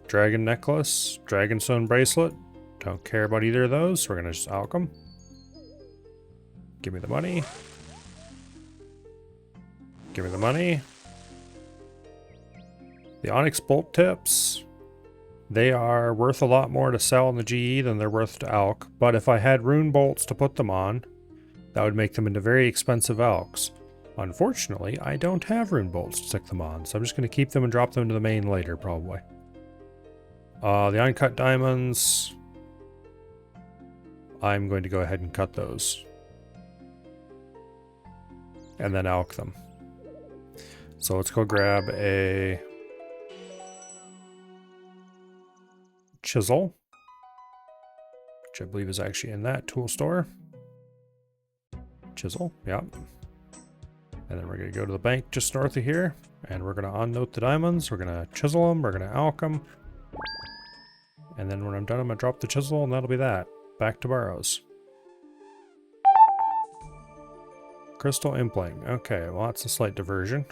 Dragon necklace. Dragonstone bracelet. Don't care about either of those, so we're going to just alch them. Give me the money. Give me the money. The onyx bolt tips. They are worth a lot more to sell in the GE than they're worth to alch, but if I had rune bolts to put them on, that would make them into very expensive alchs. Unfortunately, I don't have rune bolts to stick them on, so I'm just going to keep them and drop them into the main later, probably. The uncut diamonds, I'm going to go ahead and cut those. And then alch them. So let's go grab a chisel, which I believe is actually in that tool store. Chisel, yep. And then we're going to go to the bank just north of here, and we're going to unnote the diamonds. We're going to chisel them, we're going to alch them. And then when I'm done, I'm going to drop the chisel, and that'll be that. Back to Barrows. Crystal impling. Okay, well that's a slight diversion.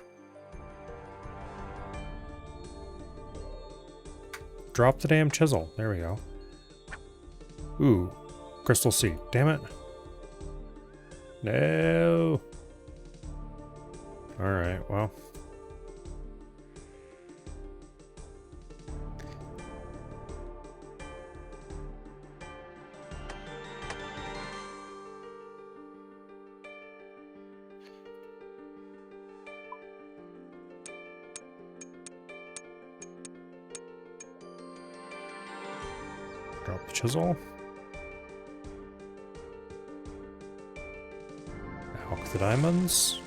Drop the damn chisel. There we go. Ooh. Crystal seed. Damn it. No. Alright, well. chisel. Alk the diamonds.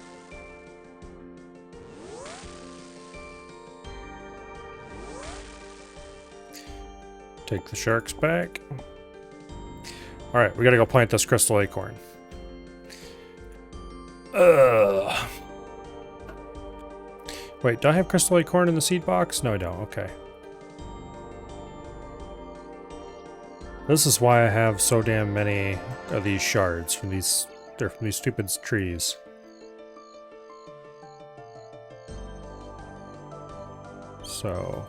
Take the sharks back. Alright, we gotta go plant this crystal acorn. Wait, do I have crystal acorn in the seed box? No, I don't. Okay. This is why I have so damn many of these shards from these. They're from these stupid trees. So.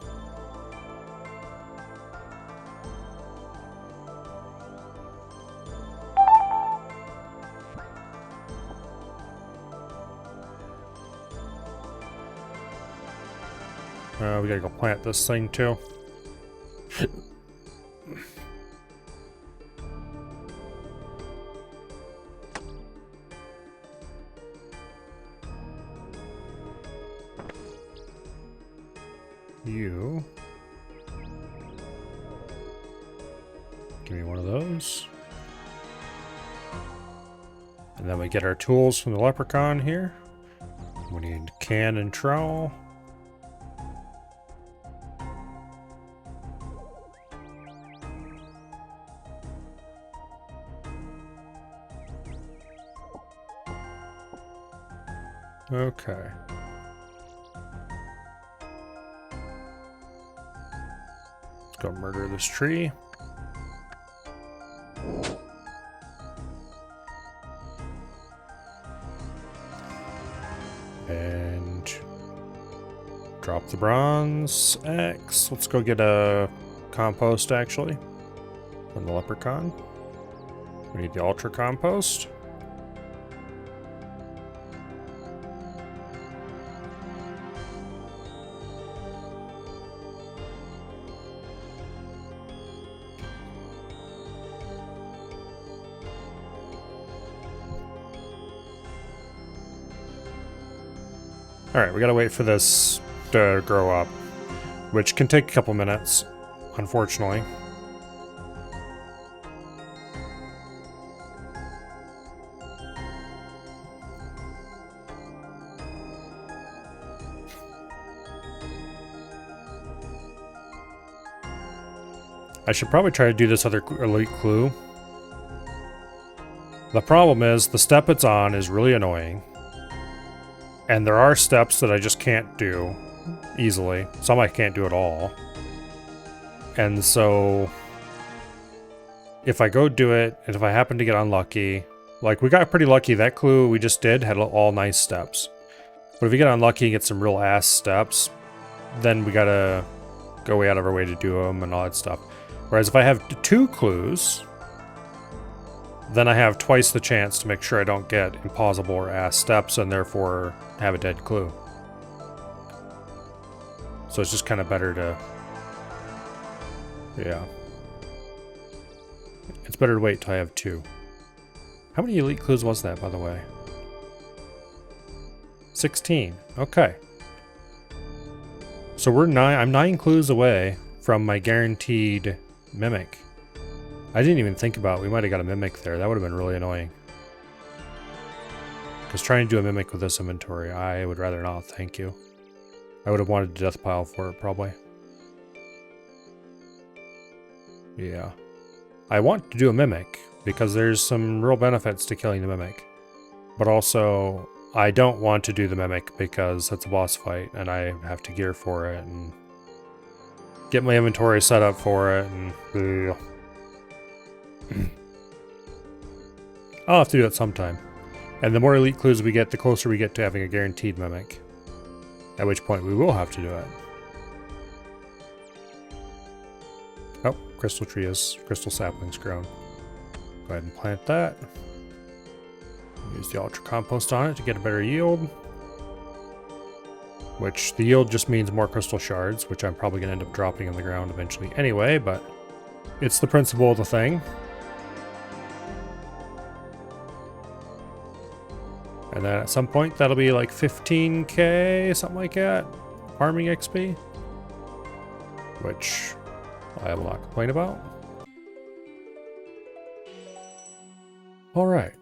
We gotta go plant this thing too. You. Give me one of those. And then we get our tools from the leprechaun here. We need can and trowel. Okay. Let's go murder this tree. And drop the bronze axe. Let's go get a compost actually from the leprechaun. We need the ultra compost. Alright, we gotta wait for this to grow up, which can take a couple minutes, unfortunately. I should probably try to do this other elite clue. The problem is, the step it's on is really annoying. And there are steps that I just can't do easily. Some I can't do at all. And so if I go do it, and if I happen to get unlucky, like we got pretty lucky, that clue we just did had all nice steps. But if you get unlucky and get some real ass steps, then we gotta go way out of our way to do them and all that stuff. Whereas if I have 2 clues, then I have twice the chance to make sure I don't get impossible or ass steps and therefore have a dead clue. So it's just kind of better to... Yeah. It's better to wait till I have 2. How many elite clues was that, by the way? 16. Okay. So I'm 9 clues away from my guaranteed mimic. I didn't even think about it. We might have got a mimic there. That would have been really annoying. Because trying to do a mimic with this inventory, I would rather not, thank you. I would have wanted a death pile for it, probably. Yeah. I want to do a mimic, because there's some real benefits to killing the mimic. But also, I don't want to do the mimic because it's a boss fight, and I have to gear for it, and get my inventory set up for it, and... I'll have to do it sometime. And the more elite clues we get, the closer we get to having a guaranteed mimic. At which point we will have to do it. Oh, crystal tree is crystal saplings grown. Go ahead and plant that. Use the ultra compost on it to get a better yield. Which the yield just means more crystal shards, which I'm probably going to end up dropping in the ground eventually anyway, but it's the principle of the thing. And then at some point, that'll be like 15k, something like that, farming XP. Which I will not complain about. All right.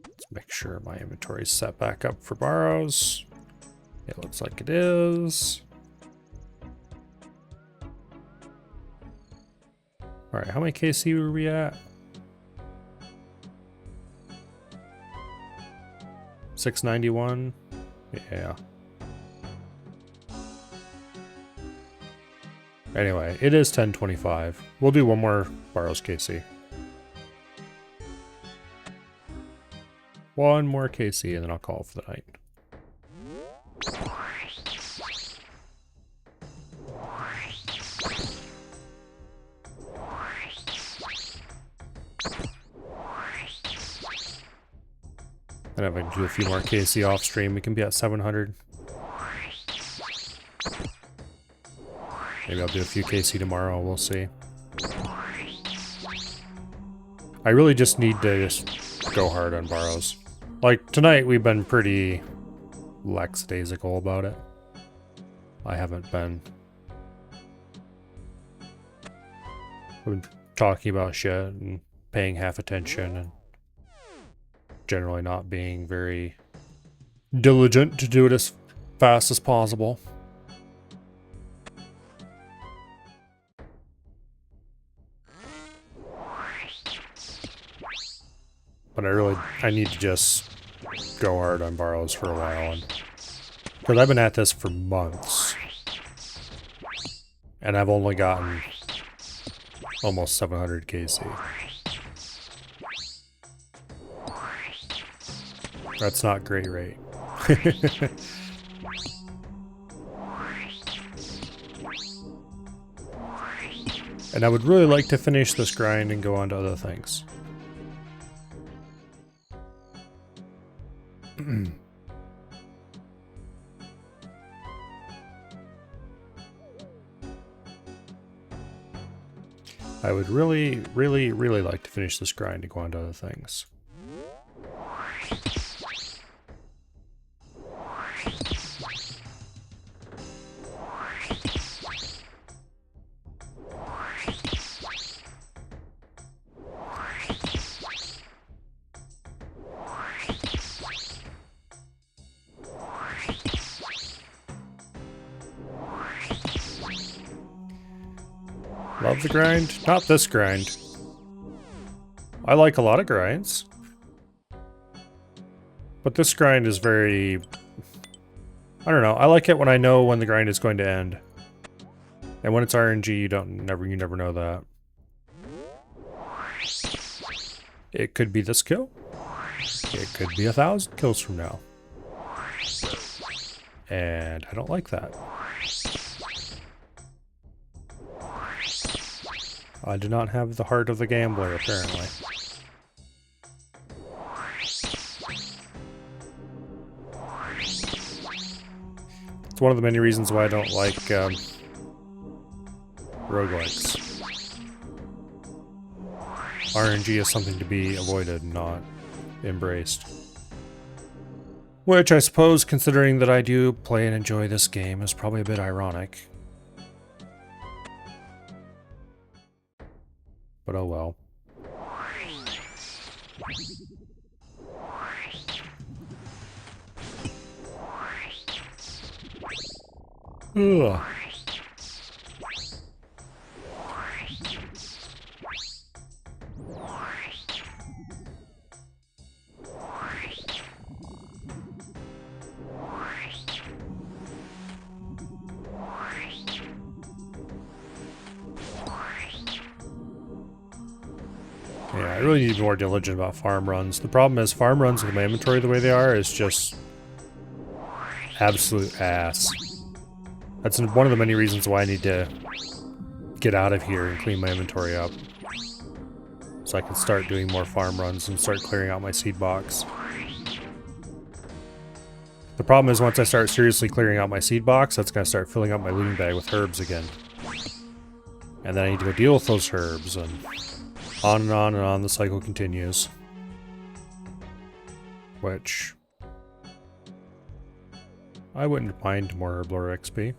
Let's make sure my inventory is set back up for borrows. It looks like it is. All right, how many KC were we at? 691. Yeah. Anyway, it is 1025. We'll do one more borrows KC. One more KC and then I'll call it for the night. And if I do a few more KC off stream, we can be at 700. Maybe I'll do a few KC tomorrow, we'll see. I really just need to just go hard on borrows. Like, tonight we've been pretty lackadaisical about it. I haven't been. We've been talking about shit and paying half attention and generally not being very diligent to do it as fast as possible. But I need to just go hard on borrows for a while, because I've been at this for months, and I've only gotten almost 700 KC. That's not great rate. And I would really like to finish this grind and go on to other things. I would really like to finish this grind and go on to other things. Love the grind? Not this grind. I like a lot of grinds. But this grind is very... I don't know. I like it when I know when the grind is going to end. And when it's RNG, you never know that. It could be this kill. It could be 1,000 kills from now. And I don't like that. I do not have the heart of the gambler, apparently. It's one of the many reasons why I don't like roguelikes. RNG is something to be avoided, not embraced. Which I suppose, considering that I do play and enjoy this game, is probably a bit ironic. But oh well. Ugh. Yeah, I really need to be more diligent about farm runs. The problem is farm runs with my inventory the way they are is just absolute ass. That's one of the many reasons why I need to get out of here and clean my inventory up. So I can start doing more farm runs and start clearing out my seed box. The problem is once I start seriously clearing out my seed box, that's going to start filling up my looting bag with herbs again. And then I need to go deal with those herbs, and on and on and on the cycle continues. Which I wouldn't mind more herblore XP.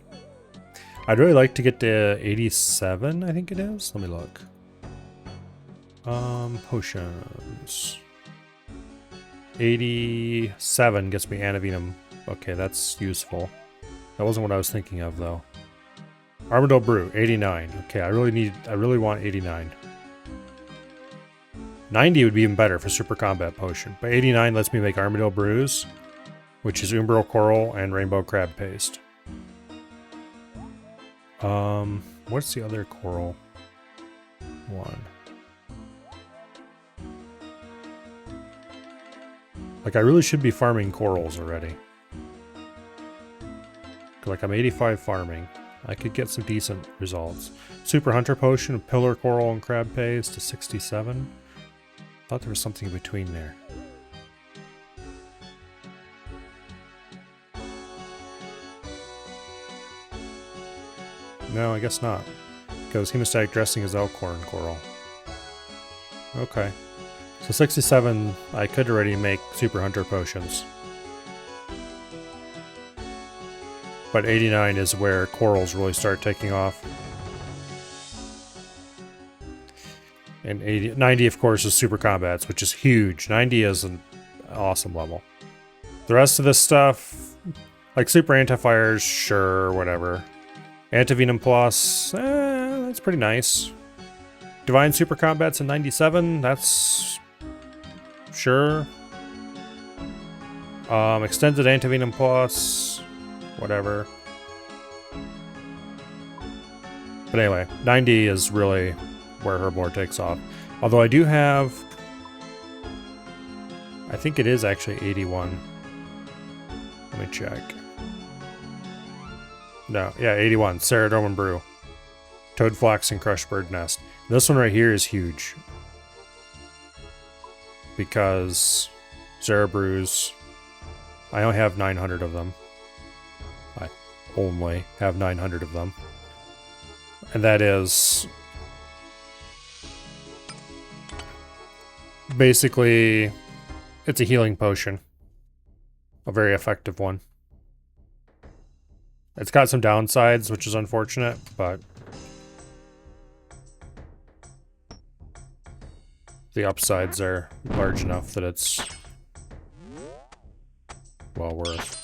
I'd really like to get to 87, I think it is. Let me look. Potions. 87 gets me Anavinum. Okay, that's useful. That wasn't what I was thinking of, though. Armadillo Brew, 89. Okay, I really want 89. 90 would be even better for Super Combat Potion, but 89 lets me make Armadillo Brews, which is Umbral Coral and Rainbow Crab Paste. What's the other coral one? Like, I really should be farming corals already. Like, I'm 85 farming. I could get some decent results. Super Hunter Potion, Pillar Coral, and Crab Paste to 67. Thought there was something in between there. No, I guess not. Because Hemostatic Dressing is Elkhorn Coral. Okay. So 67, I could already make Super Hunter Potions. But 89 is where corals really start taking off. And 90, of course, is Super Combats, which is huge. 90 is an awesome level. The rest of this stuff, like Super Antifires, sure, whatever. Antivenom Plus, that's pretty nice. Divine Super Combats in 97, that's... sure. Extended Antivenom Plus, whatever. But anyway, 90 is really where Herblore takes off. Although I do have... I think it is actually 81. Let me check. No, yeah, 81. Ceridome Brew. Toad Flax and Crushed Bird Nest. This one right here is huge. Because Zera Brews, I only have 900 of them. I only have 900 of them. And that is... basically, it's a healing potion. A very effective one. It's got some downsides, which is unfortunate, but the upsides are large enough that it's well worth.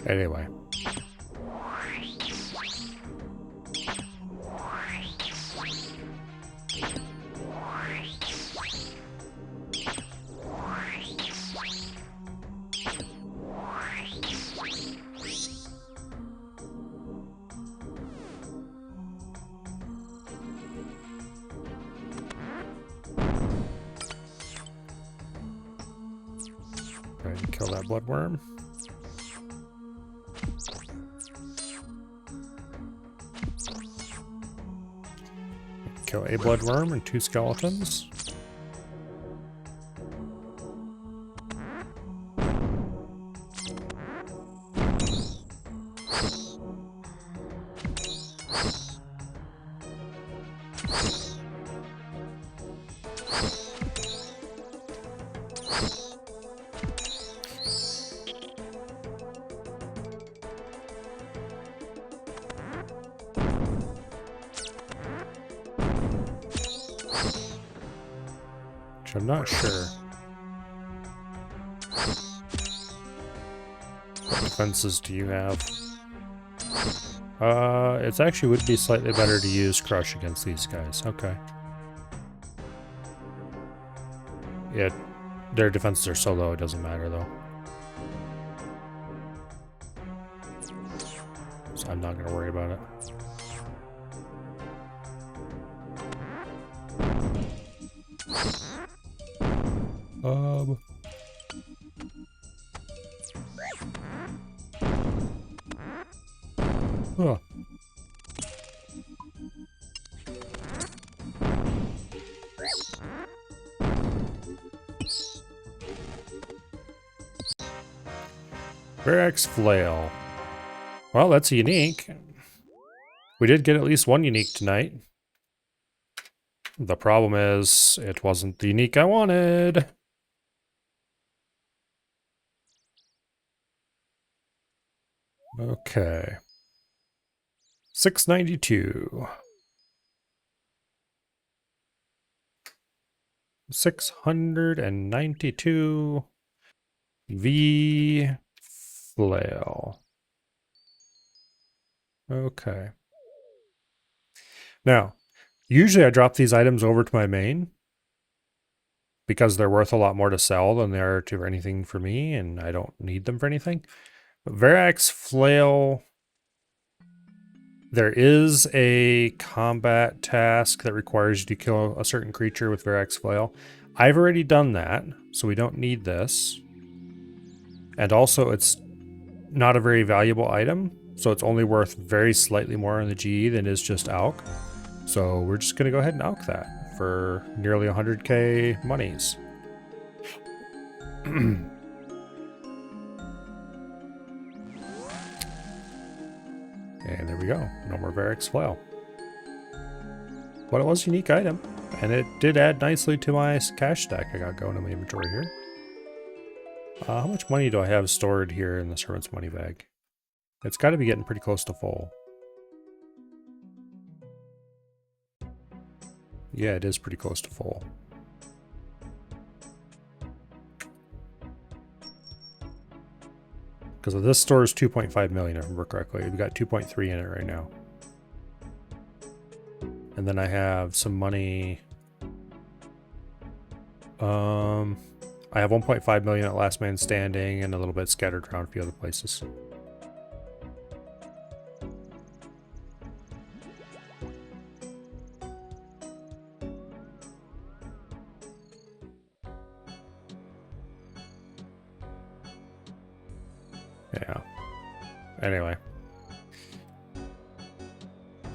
Anyway. Go ahead and kill that bloodworm. Kill a bloodworm and 2 skeletons. Which I'm not sure. What defenses do you have? It actually would be slightly better to use Crush against these guys. Okay. Yeah, their defenses are so low, it doesn't matter though. So I'm not gonna worry about it. Huh. Verax Flail. Well, that's unique. We did get at least one unique tonight. The problem is, it wasn't the unique I wanted. Okay. 692. 692 V flail. Okay. Now, usually I drop these items over to my main because they're worth a lot more to sell than they are to anything for me, and I don't need them for anything. But Verax flail, there is a combat task that requires you to kill a certain creature with Verax flail. I've already done that, so we don't need this. And also, it's not a very valuable item, so it's only worth very slightly more in the GE than is just ALK. So we're just going to go ahead and ALK that for nearly 100k monies. And there we go. No more Varix Flail. But it was a unique item, and it did add nicely to my cash stack I got going in my inventory here. How much money do I have stored here in the servant's money bag? It's got to be getting pretty close to full. Yeah, it is pretty close to full. Because this store is 2.5 million, if I remember correctly. We've got 2.3 in it right now. And then I have some money. I have 1.5 million at Last Man Standing and a little bit scattered around a few other places. Yeah. Anyway.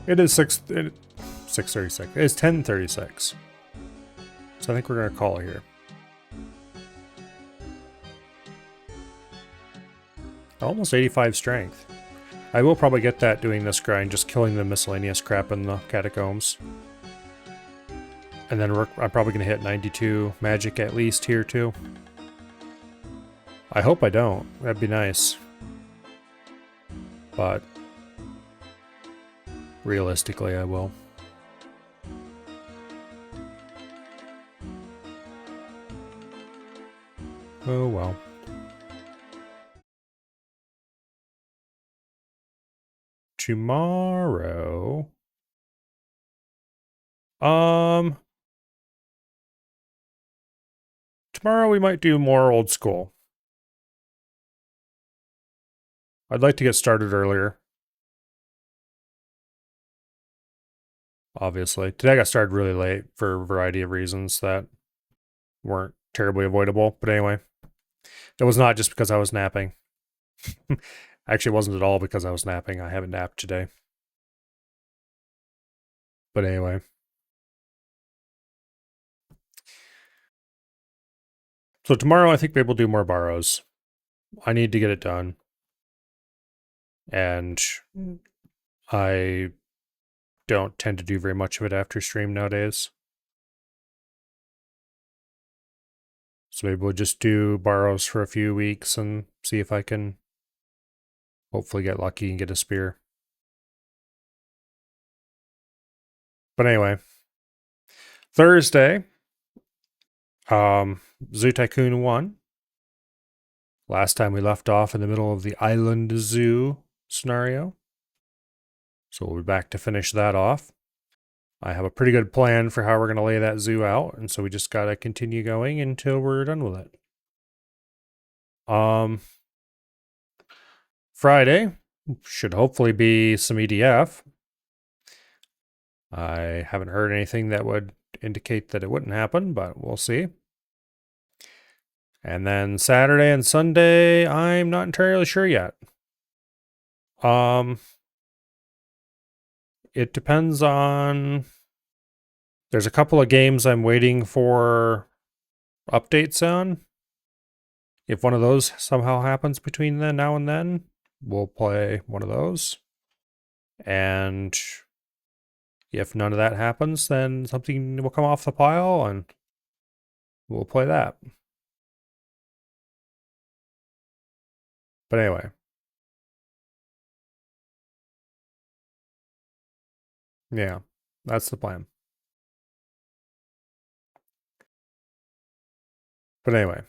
It is 6:36. It's 10:36. So I think we're going to call it here. Almost 85 strength. I will probably get that doing this grind, just killing the miscellaneous crap in the catacombs. And then I'm probably going to hit 92 magic at least here too. I hope I don't. That'd be nice. But realistically, I will. Oh well. Tomorrow. Tomorrow we might do more old school. I'd like to get started earlier. Obviously. Today I got started really late for a variety of reasons that weren't terribly avoidable. But anyway, it was not just because I was napping. Actually, it wasn't at all because I was napping. I haven't napped today. But anyway. So tomorrow I think maybe we'll do more borrows. I need to get it done. And I don't tend to do very much of it after stream nowadays. So maybe we'll just do borrows for a few weeks and see if I can hopefully get lucky and get a spear. But anyway, Thursday, Zoo Tycoon 1. Last time we left off in the middle of the Island Zoo scenario. So we'll be back to finish that off. I have a pretty good plan for how we're going to lay that zoo out, and so we just got to continue going until we're done with it. Friday should hopefully be some EDF. I haven't heard anything that would indicate that it wouldn't happen, but we'll see. And then Saturday and Sunday, I'm not entirely sure yet. It depends on... There's a couple of games I'm waiting for updates on. If one of those somehow happens between now and then, we'll play one of those. And If none of that happens, then something will come off the pile and we'll play that. But anyway. Yeah, that's the plan. But anyway.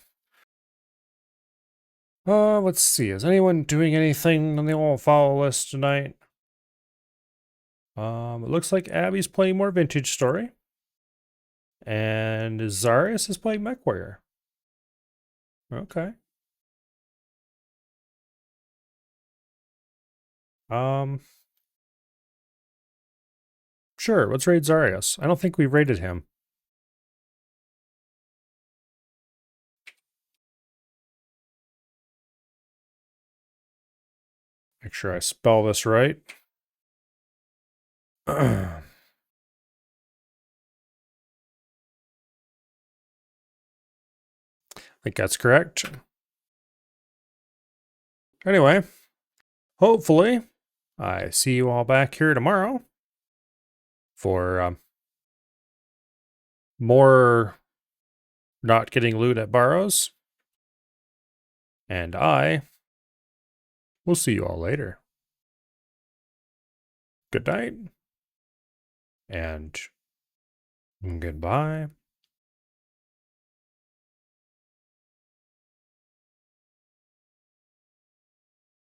Let's see. Is anyone doing anything on the old follow list tonight? It looks like Abby's playing more Vintage Story. And Zarius is playing MechWarrior. Okay. Sure, let's raid Zarius. I don't think we raided him. Make sure I spell this right. I think that's correct. Anyway, hopefully, I see you all back here tomorrow for more not getting loot at Barrows. And I will see you all later. Good night. And goodbye.